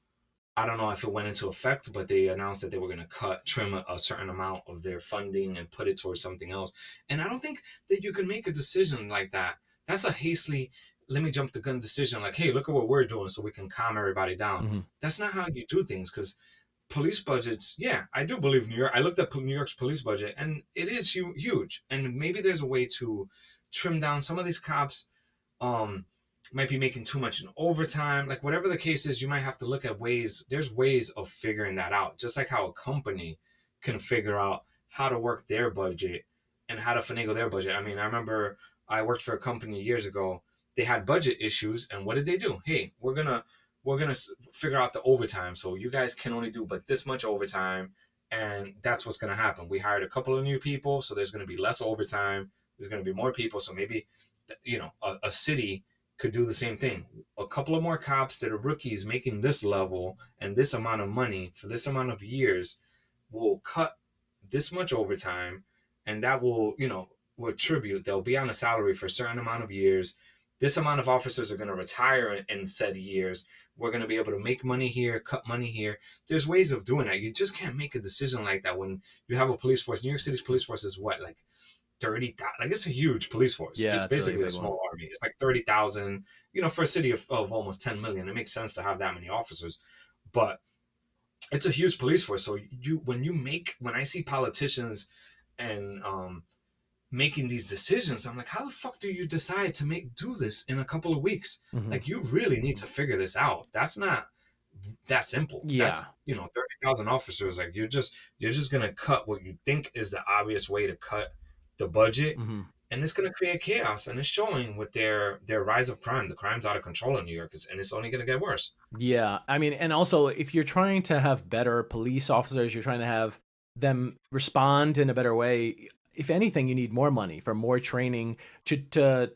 Speaker 1: I don't know if it went into effect, but they announced that they were going to trim a certain amount of their funding and put it towards something else. And I don't think that you can make a decision like that. That's a hastily, let me jump the gun decision. Like, hey, look at what we're doing so we can calm everybody down.
Speaker 2: Mm-hmm.
Speaker 1: That's not how you do things, because police budgets, yeah, I do believe New York. I looked at New York's police budget, and it is huge. And maybe there's a way to trim down some of these cops. Might be making too much in overtime. Like, whatever the case is, you might have to look at ways. There's ways of figuring that out. Just like how a company can figure out how to work their budget and how to finagle their budget. I mean, I remember I worked for a company years ago. They had budget issues, and what did they do? Hey, we're gonna figure out the overtime. So you guys can only do but this much overtime, and that's what's gonna happen. We hired a couple of new people, so there's gonna be less overtime. There's gonna be more people, so maybe a city could do the same thing. A couple of more cops that are rookies making this level and this amount of money for this amount of years will cut this much overtime, and that will attribute. They'll be on a salary for a certain amount of years. This amount of officers are going to retire in said years. We're going to be able to make money here, cut money here. There's ways of doing that. You just can't make a decision like that when you have a police force. New York City's police force is what, like 30,000? Like, it's a huge police force.
Speaker 2: Yeah,
Speaker 1: it's basically really a small army. It's like 30,000. For a city of almost 10 million, it makes sense to have that many officers. But it's a huge police force. So when I see politicians and making these decisions, I'm like, how the fuck do you decide to do this in a couple of weeks?
Speaker 2: Mm-hmm.
Speaker 1: Like, you really need to figure this out. That's not that simple.
Speaker 2: Yeah.
Speaker 1: That's 30,000 officers. Like, you're just gonna cut what you think is the obvious way to cut the budget.
Speaker 2: Mm-hmm.
Speaker 1: And it's going to create chaos, and it's showing with their rise of crime. The crime's out of control in New York, and it's only going to get worse.
Speaker 2: Yeah, I mean, and also, if you're trying to have better police officers, you're trying to have them respond in a better way, if anything, you need more money for more training to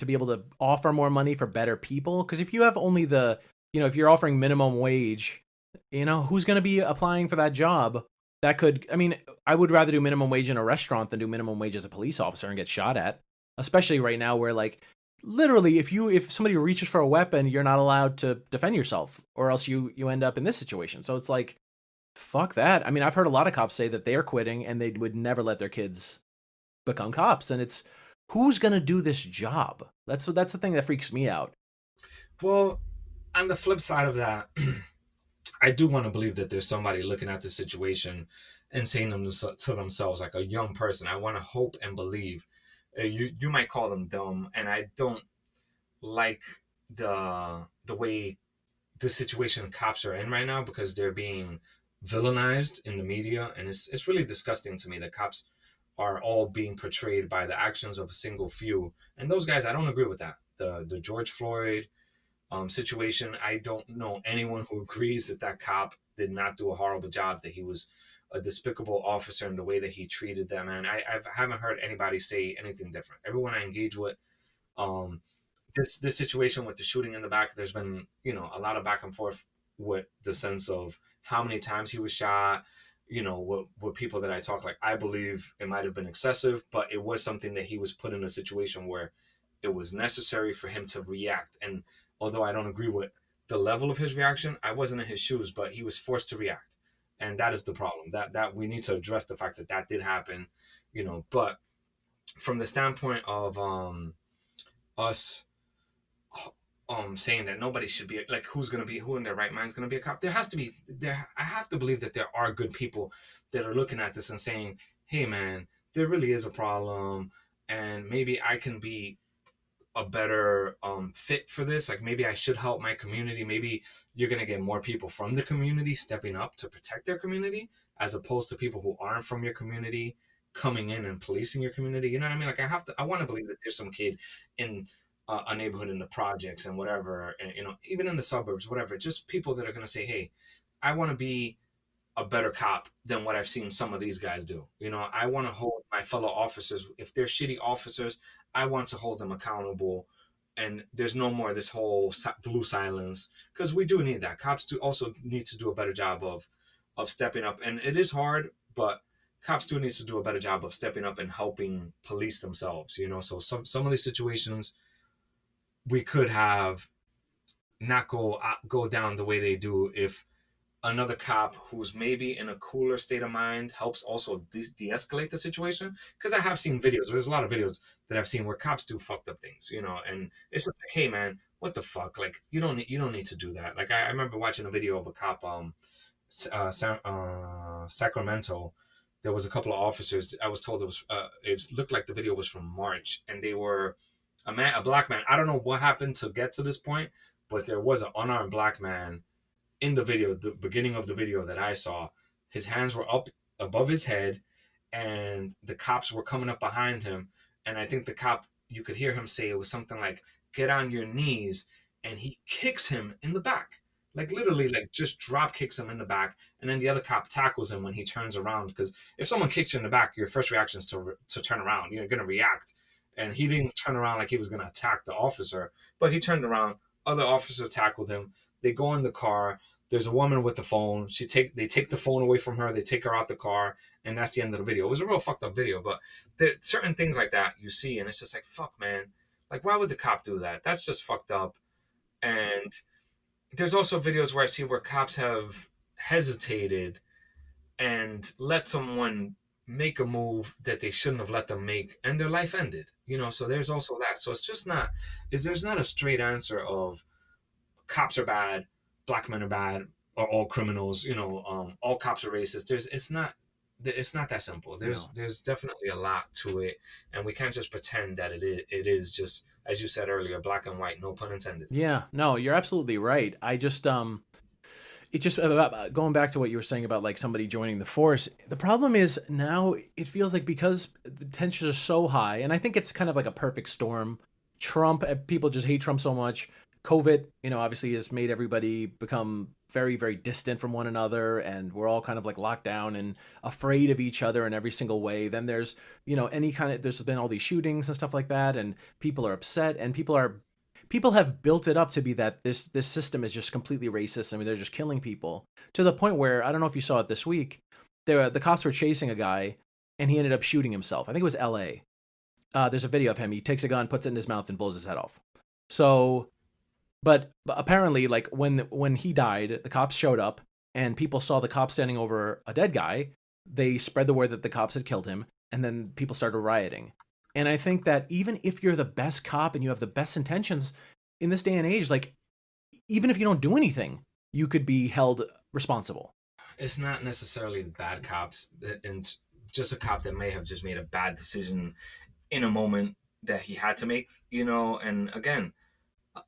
Speaker 2: be able to offer more money for better people. Because if you have only if you're offering minimum wage, who's going to be applying for that job? That could, I mean, I would rather do minimum wage in a restaurant than do minimum wage as a police officer and get shot at. Especially right now, where like literally, if somebody reaches for a weapon, you're not allowed to defend yourself, or else you end up in this situation. So it's like, fuck that. I mean, I've heard a lot of cops say that they're quitting and they would never let their kids become cops, and it's who's gonna do this job? That's the thing that freaks me out.
Speaker 1: Well, on the flip side of that, I do want to believe that there's somebody looking at the situation and saying to themselves, like a young person. I want to hope and believe. You might call them dumb, and I don't like the way the situation cops are in right now, because they're being villainized in the media, and it's really disgusting to me that cops are all being portrayed by the actions of a single few. And those guys, I don't agree with that. The George Floyd situation, I don't know anyone who agrees that that cop did not do a horrible job, that he was a despicable officer in the way that he treated them. And I haven't heard anybody say anything different. Everyone I engage with, um, this situation with the shooting in the back, there's been a lot of back and forth with the sense of how many times he was shot. With people that I talk, like, I believe it might have been excessive, but it was something that he was put in a situation where it was necessary for him to react. And although I don't agree with the level of his reaction, I wasn't in his shoes, but he was forced to react. And that is the problem. That we need to address the fact that that did happen. But from the standpoint of us saying that nobody should be, like, who in their right mind is gonna be a cop, there has to be there I have to believe that there are good people that are looking at this and saying, hey man, there really is a problem, and maybe I can be a better fit for this. Like, maybe I should help my community. Maybe you're going to get more people from the community stepping up to protect their community, as opposed to people who aren't from your community coming in and policing your community. You know what I mean? Like, I want to believe that there's some kid in a neighborhood in the projects and whatever, and even in the suburbs, whatever, just people that are going to say, hey, I want to be a better cop than what I've seen some of these guys do. I want to hold my fellow officers. If they're shitty officers, I want to hold them accountable. And there's no more this whole blue silence, because we do need that. Cops do also need to do a better job of stepping up. And it is hard, but cops do need to do a better job of stepping up and helping police themselves. So some of these situations we could have not go down the way they do if another cop who's maybe in a cooler state of mind helps also de-escalate the situation. Because I have seen videos, there's a lot of videos that I've seen where cops do fucked up things, and it's just like, hey man, what the fuck, like, you don't need to do that. Like, I remember watching a video of a cop, Sacramento. There was a couple of officers, I was told it looked like the video was from March, and they were a black man. I don't know what happened to get to this point, but there was an unarmed black man in the video, the beginning of the video that I saw. His hands were up above his head, and the cops were coming up behind him. And I think the cop, you could hear him say, it was something like, get on your knees. And he kicks him in the back, like literally, like just drop kicks him in the back. And then the other cop tackles him when he turns around. Because if someone kicks you in the back, your first reaction is to turn around. You're going to react. And he didn't turn around like he was going to attack the officer, but he turned around. Other officer tackled him. They go in the car. There's a woman with the phone. They take the phone away from her. They take her out the car, and that's the end of the video. It was a real fucked up video, but there certain things like that you see, and it's just like, fuck, man. Like, why would the cop do that? That's just fucked up. And there's also videos where I see where cops have hesitated and let someone make a move that they shouldn't have let them make, and their life ended. So there's also that. So it's just not, there's not a straight answer of cops are bad, black men are bad, or all criminals, all cops are racist. It's not that simple. There's definitely a lot to it, and we can't just pretend that it is just, as you said earlier, black and white, no pun intended.
Speaker 2: Yeah, no, you're absolutely right. I just it just about going back to what you were saying about like somebody joining the force. The problem is now it feels like, because the tensions are so high, and I think it's kind of like a perfect storm. Trump, people just hate Trump so much. COVID, obviously has made everybody become very, very distant from one another, and we're all kind of like locked down and afraid of each other in every single way. Then there's, there's been all these shootings and stuff like that, and people are upset, and people have built it up to be that this system is just completely racist. I mean, they're just killing people to the point where I don't know if you saw it this week. The cops were chasing a guy, and he ended up shooting himself. I think it was L.A. There's a video of him. He takes a gun, puts it in his mouth, and blows his head off. So, but apparently, like when he died, the cops showed up, and people saw the cops standing over a dead guy. They spread the word that the cops had killed him, and then people started rioting. And I think that even if you're the best cop and you have the best intentions in this day and age, like even if you don't do anything, you could be held responsible.
Speaker 1: It's not necessarily the bad cops, and just a cop that may have just made a bad decision in a moment that he had to make, and again,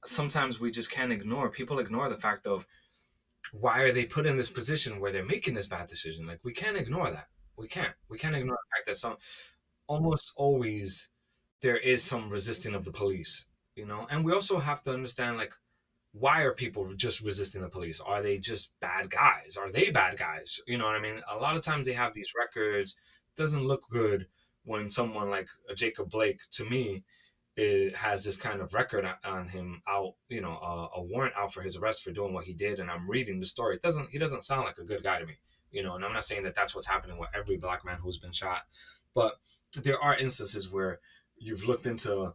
Speaker 1: sometimes we just can't ignore, people ignore the fact of why are they put in this position where they're making this bad decision. Like, we can't ignore that. We can't ignore the fact that some almost always there is some resisting of the police, and we also have to understand, like, why are people just resisting the police? Are they just bad guys? Are they bad guys? You know what I mean? A lot of times they have these records. Doesn't look good when someone like a Jacob Blake, to me, has this kind of record on him, out, a warrant out for his arrest for doing what he did. And I'm reading the story. He doesn't sound like a good guy to me, and I'm not saying that that's what's happening with every black man who's been shot, but there are instances where you've looked into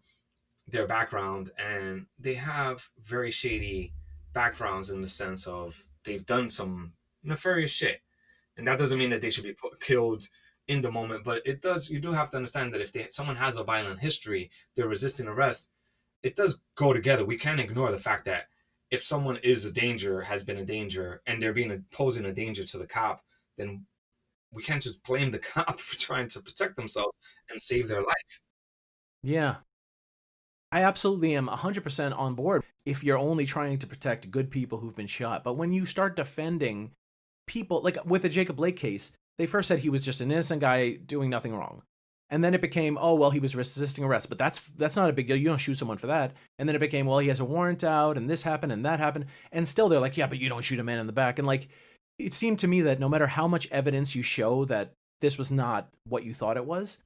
Speaker 1: their background and they have very shady backgrounds in the sense of they've done some nefarious shit. And that doesn't mean that they should be killed in the moment, but it does. You do have to understand that if someone has a violent history, they're resisting arrest. It does go together. We can't ignore the fact that if someone is a danger, has been a danger, and they're posing a danger to the cop, then we can't just blame the cop for trying to protect themselves and save their life.
Speaker 2: Yeah, I absolutely am 100% on board if you're only trying to protect good people who've been shot. But when you start defending people, like with the Jacob Blake case, they first said he was just an innocent guy doing nothing wrong. And then it became, oh, well, he was resisting arrest, but that's not a big deal. You don't shoot someone for that. And then it became, well, he has a warrant out, and this happened, and that happened. And still they're like, yeah, but you don't shoot a man in the back. And like, it seemed to me that no matter how much evidence you show that this was not what you thought it was,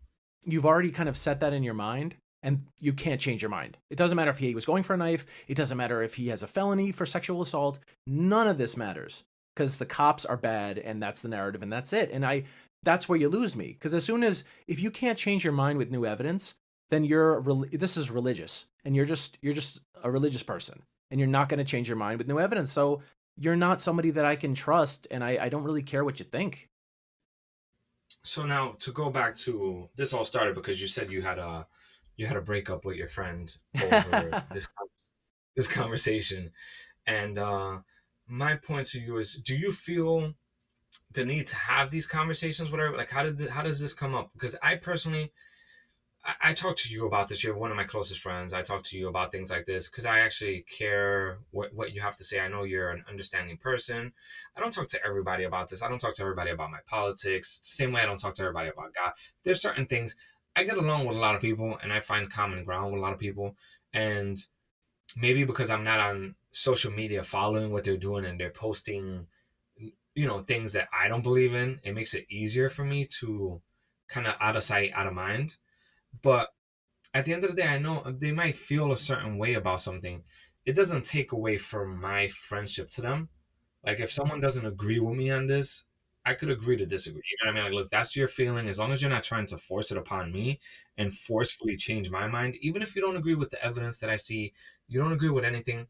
Speaker 2: you've already kind of set that in your mind, and you can't change your mind. It doesn't matter if he was going for a knife. It doesn't matter if he has a felony for sexual assault. None of this matters because the cops are bad, and that's the narrative, and that's it. And that's where you lose me, because if you can't change your mind with new evidence, then this is religious, and you're just a religious person, and you're not going to change your mind with new evidence. So you're not somebody that I can trust, and I don't really care what you think.
Speaker 1: So now, to go back to this, all started because you said you had a breakup with your friend over this conversation, and my point to you is: do you feel the need to have these conversations? Whatever, like, how does this come up? Because I personally, I talk to you about this. You're one of my closest friends. I talk to you about things like this because I actually care what you have to say. I know you're an understanding person. I don't talk to everybody about this. I don't talk to everybody about my politics. It's the same way I don't talk to everybody about God. There's certain things I get along with a lot of people, and I find common ground with a lot of people. And maybe because I'm not on social media following what they're doing and they're posting, things that I don't believe in, it makes it easier for me to kind of out of sight, out of mind. But at the end of the day, I know they might feel a certain way about something. It doesn't take away from my friendship to them. Like, if someone doesn't agree with me on this, I could agree to disagree. You know what I mean? Like, look, that's your feeling. As long as you're not trying to force it upon me and forcefully change my mind, even if you don't agree with the evidence that I see, you don't agree with anything,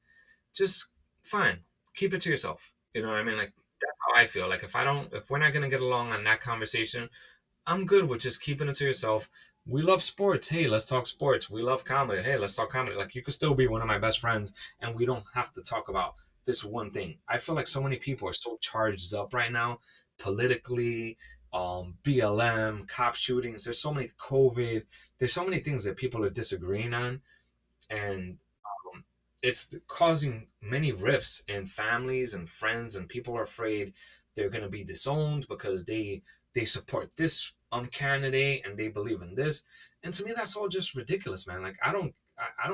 Speaker 1: just fine. Keep it to yourself. You know what I mean? Like, that's how I feel. Like, if we're not gonna get along on that conversation, I'm good with just keeping it to yourself. We love sports. Hey, let's talk sports. We love comedy. Hey, let's talk comedy. Like, you could still be one of my best friends, and we don't have to talk about this one thing. I feel like so many people are so charged up right now, politically, BLM, cop shootings. There's so many COVID. There's so many things that people are disagreeing on, and it's causing many rifts in families and friends, and people are afraid they're going to be disowned because they support this candidate and they believe in this. And to me, that's all just ridiculous, man. Like, I don't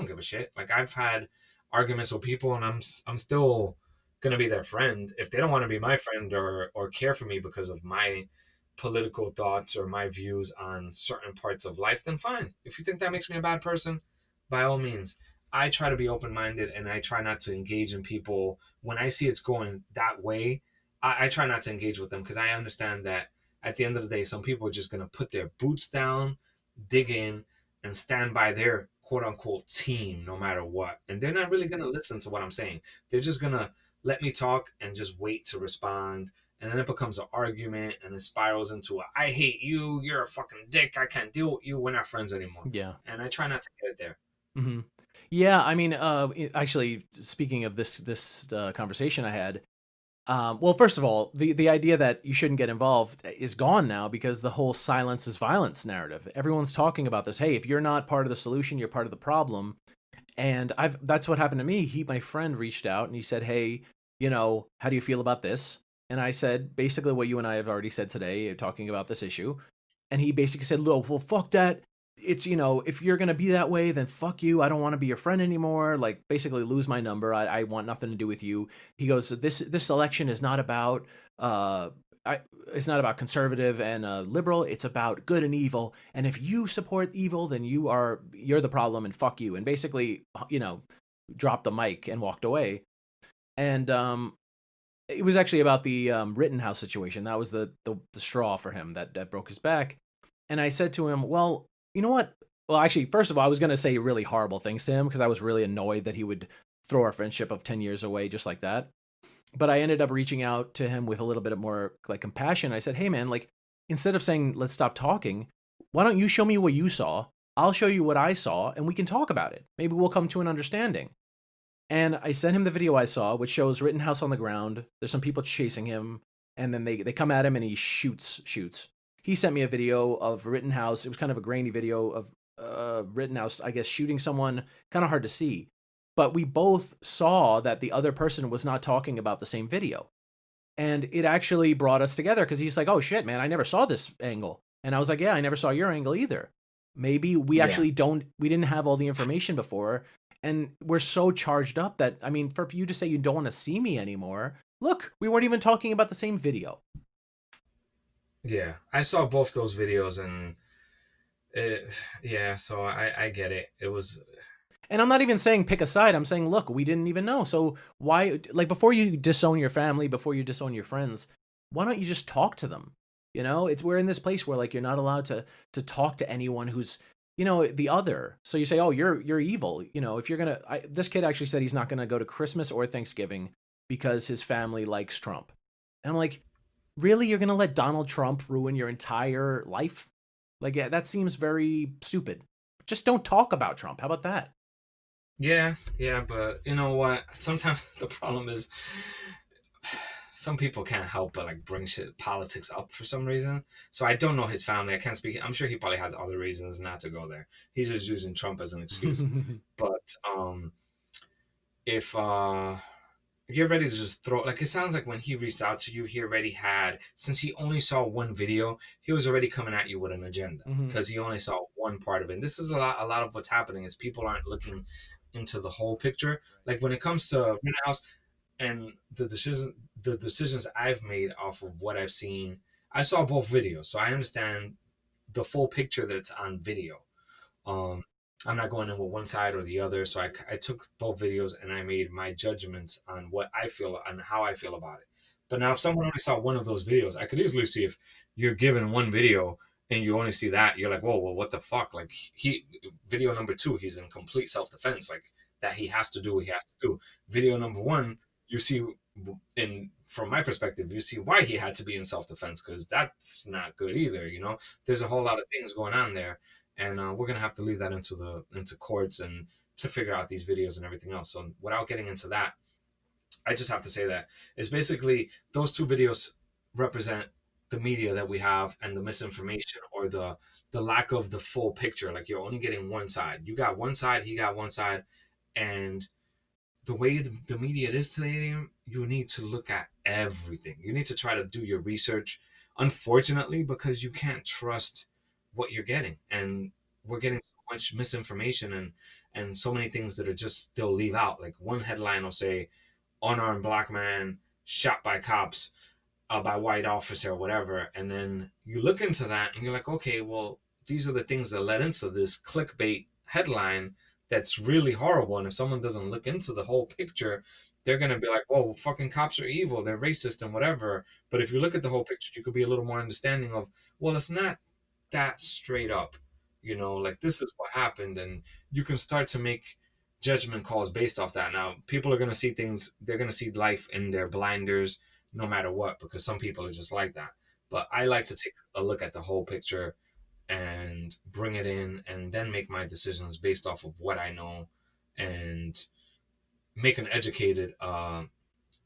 Speaker 1: give a shit. Like, I've had arguments with people, and I'm still gonna be their friend. If they don't want to be my friend or care for me because of my political thoughts or my views on certain parts of life, then fine. If you think that makes me a bad person, by all means. I try to be open minded, and I try not to engage in people when I see it's going that way. I try not to engage with them because I understand that at the end of the day, some people are just going to put their boots down, dig in, and stand by their quote unquote team no matter what. And they're not really going to listen to what I'm saying. They're just going to let me talk and just wait to respond. And then it becomes an argument and it spirals into a I hate you, you're a fucking dick, I can't deal with you, we're not friends anymore.
Speaker 2: Yeah.
Speaker 1: And I try not to get it there.
Speaker 2: Hmm. Yeah, I mean, actually, speaking of this conversation I had, well, first of all, the idea that you shouldn't get involved is gone now because the whole silence is violence narrative. Everyone's talking about this. Hey, if you're not part of the solution, you're part of the problem. And that's what happened to me. My friend reached out and he said, "Hey, how do you feel about this?" And I said basically what you and I have already said today, talking about this issue. And he basically said, "Look, well, fuck that. It's, if you're going to be that way, then fuck you. I don't want to be your friend anymore. Like, basically, lose my number. I want nothing to do with you." He goes, This election is not about, uh, it's not about conservative and liberal. It's about good and evil. And if you support evil, then you're the problem and fuck you." And basically, dropped the mic and walked away. And it was actually about the Rittenhouse situation. That was the straw for him that broke his back. And I said to him, "Well, you know what? Well, actually, first of all, I was going to say really horrible things to him because I was really annoyed that he would throw our friendship of 10 years away just like that. But I ended up reaching out to him with a little bit of more like compassion. I said, "Hey, man, like, instead of saying, let's stop talking, why don't you show me what you saw? I'll show you what I saw and we can talk about it. Maybe we'll come to an understanding." And I sent him the video I saw, which shows Rittenhouse on the ground. There's some people chasing him, and then they come at him, and he shoots. He sent me a video of Rittenhouse. It was kind of a grainy video of Rittenhouse, I guess, shooting someone. Kind of hard to see. But we both saw that the other person was not talking about the same video. And it actually brought us together because he's like, "Oh, shit, man, I never saw this angle." And I was like, "Yeah, I never saw your angle either." Maybe we actually we didn't have all the information before. And we're so charged up that, I mean, for you to say you don't want to see me anymore, look, we weren't even talking about the same video.
Speaker 1: Yeah, I saw both those videos, and so I get it. It was.
Speaker 2: And I'm not even saying pick a side. I'm saying, look, we didn't even know. So why, like, before you disown your family, before you disown your friends, why don't you just talk to them? We're in this place where, like, you're not allowed to talk to anyone who's, the other. So you say, "Oh, you're evil." If you're gonna, this kid actually said he's not gonna go to Christmas or Thanksgiving because his family likes Trump. And I'm like, really? You're gonna let Donald Trump ruin your entire life? Like, yeah, that seems very stupid. Just don't talk about Trump. How about that?
Speaker 1: Yeah, but you know what? Sometimes the problem is some people can't help but like bring shit politics up for some reason. So I don't know his family. I can't speak. I'm sure he probably has other reasons not to go there. He's just using Trump as an excuse. But if you're ready to just throw, like, it sounds like when he reached out to you, he already had, since he only saw one video, he was already coming at you with an agenda because he only saw one part of it. And this is a lot of what's happening is people aren't looking into the whole picture. Like when it comes to Rittenhouse and the decisions I've made off of what I've seen, I saw both videos, so I understand the full picture that's on video. Um, I'm not going in with one side or the other. So I took both videos and I made my judgments on what I feel and how I feel about it. But now, if someone only saw one of those videos, I could easily see if you're given one video and you only see that, you're like, whoa, well, what the fuck? Like, video number 2, he's in complete self defense, like that he has to do what he has to do. Video number 1, you see, in from my perspective, you see why he had to be in self defense because that's not good either. There's a whole lot of things going on there, and we're gonna have to leave that into courts and to figure out these videos and everything else. So without getting into that, I just have to say that it's basically those 2 videos represent the media that we have and the misinformation or the lack of the full picture. Like you're only getting one side. You got one side, he got one side, and the way the media is today, you need to look at everything. You need to try to do your research. Unfortunately, because you can't trust what you're getting, and we're getting so much misinformation and so many things that are just they'll leave out. Like one headline will say, "Unarmed black man shot by cops, by white officer," or whatever, and then you look into that and you're like, okay, well, these are the things that led into this clickbait headline that's really horrible. And if someone doesn't look into the whole picture, they're gonna be like, "Oh, fucking cops are evil, they're racist and whatever." But if you look at the whole picture, you could be a little more understanding of, well, it's not that straight up, like this is what happened, and you can start to make judgment calls based off that. Now, people are gonna see things, they're gonna see life in their blinders no matter what, because some people are just like that. But I like to take a look at the whole picture and bring it in and then make my decisions based off of what I know and make an educated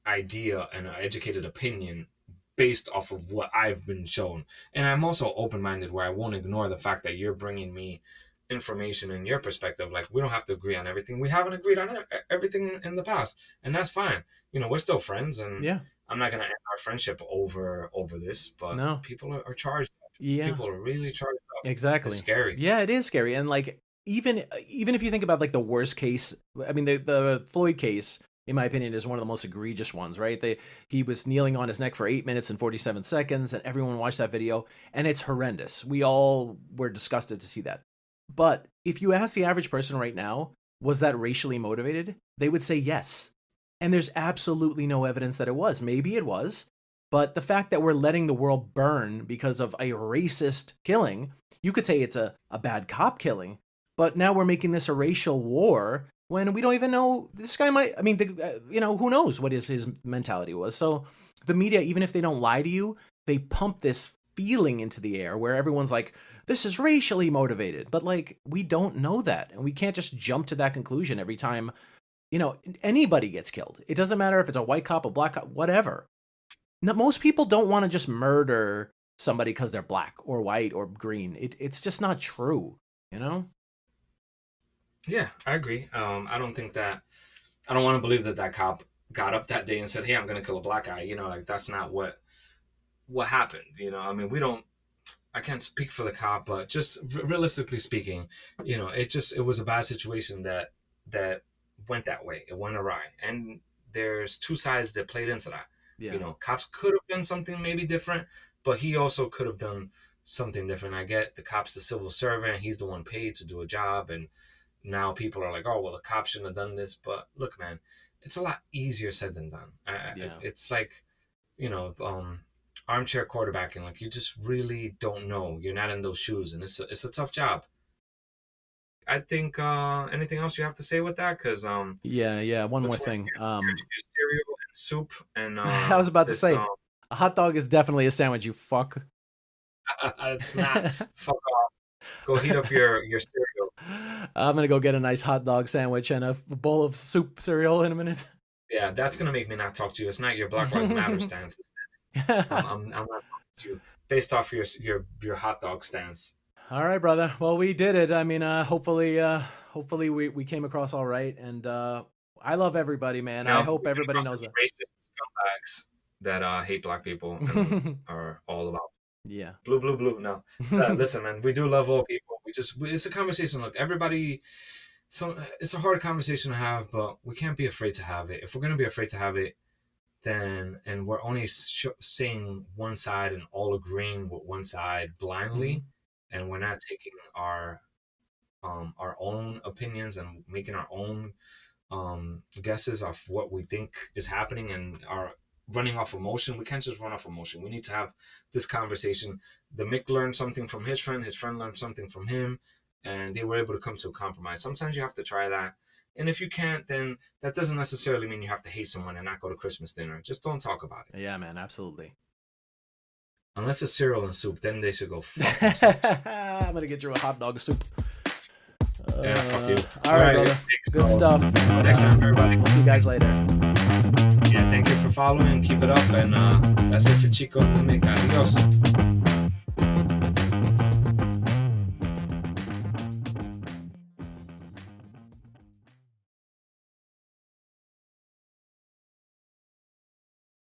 Speaker 1: idea and an educated opinion based off of what I've been shown. And I'm also open-minded where I won't ignore the fact that you're bringing me information and your perspective. Like, we don't have to agree on everything. We haven't agreed on everything in the past, and that's fine. We're still friends, and
Speaker 2: Yeah.
Speaker 1: I'm not gonna end our friendship over this. But
Speaker 2: No.
Speaker 1: people are charged up.
Speaker 2: Yeah.
Speaker 1: People are really charged up.
Speaker 2: Exactly.
Speaker 1: It's scary.
Speaker 2: Yeah, it is scary. And like even if you think about like the worst case, I mean the Floyd case, in my opinion, is one of the most egregious ones, right? He was kneeling on his neck for 8 minutes and 47 seconds, and everyone watched that video, and it's horrendous. We all were disgusted to see that. But if you ask the average person right now, was that racially motivated? They would say yes. And there's absolutely no evidence that it was. Maybe it was, but the fact that we're letting the world burn because of a racist killing, you could say it's a bad cop killing, but now we're making this a racial war when we don't even know this guy might, I mean, who knows what his mentality was. So the media, even if they don't lie to you, they pump this feeling into the air where everyone's like, this is racially motivated. But like, we don't know that. And we can't just jump to that conclusion every time, anybody gets killed. It doesn't matter if it's a white cop, a black cop, whatever. Now, most people don't want to just murder somebody because they're black or white or green. It's just not true,
Speaker 1: Yeah, I agree. I don't want to believe that cop got up that day and said, "Hey, I'm going to kill a black guy." Like, that's not what happened. I mean, I can't speak for the cop, but just realistically speaking, it was a bad situation that went that way. It went awry. And there's two sides that played into that.
Speaker 2: Yeah.
Speaker 1: Cops could have done something maybe different, but he also could have done something different. I get the cop's the civil servant. He's the one paid to do a job. And now people are like, "Oh, well, the cop shouldn't have done this." But look, man, it's a lot easier said than done. It's like, armchair quarterbacking. Like, you just really don't know. You're not in those shoes, and it's a tough job. I think anything else you have to say with that? Because
Speaker 2: yeah. One more thing.
Speaker 1: Your cereal and soup and
Speaker 2: I was about to say, a hot dog is definitely a sandwich. You fuck.
Speaker 1: It's not. Fuck off. Go heat up your cereal.
Speaker 2: I'm gonna go get a nice hot dog sandwich and a bowl of soup cereal in a minute.
Speaker 1: Yeah, that's gonna make me not talk to you. It's not your Black Lives Matter stance. It's this. I'm not talking to you based off your hot dog stance.
Speaker 2: All right, brother. Well, we did it. I mean, hopefully we came across all right. And I love everybody, man. I hope everybody knows that.
Speaker 1: Racist scumbags that hate black people and are all about.
Speaker 2: Yeah.
Speaker 1: Blue. No. Listen, man, we do love all people. It's a conversation. Look, everybody. So it's a hard conversation to have, but we can't be afraid to have it. If we're gonna be afraid to have it, and we're only saying one side and all agreeing with one side blindly, and we're not taking our own opinions and making our own guesses of what we think is happening and are running off emotion. We can't just run off emotion. We need to have this conversation. The Mick learned something from his friend learned something from him, and they were able to come to a compromise. Sometimes you have to try that. And if you can't, then that doesn't necessarily mean you have to hate someone and not go to Christmas dinner. Just don't talk about it.
Speaker 2: Yeah, man, absolutely.
Speaker 1: Unless it's cereal and soup, then they should go fuck themselves.
Speaker 2: I'm going to get you a hot dog soup.
Speaker 1: Yeah, fuck you.
Speaker 2: All right, brother. Good stuff.
Speaker 1: Next time, everybody.
Speaker 2: We'll see you guys later.
Speaker 1: Yeah, thank you for following. Keep it up. And that's it for Chico. Adios.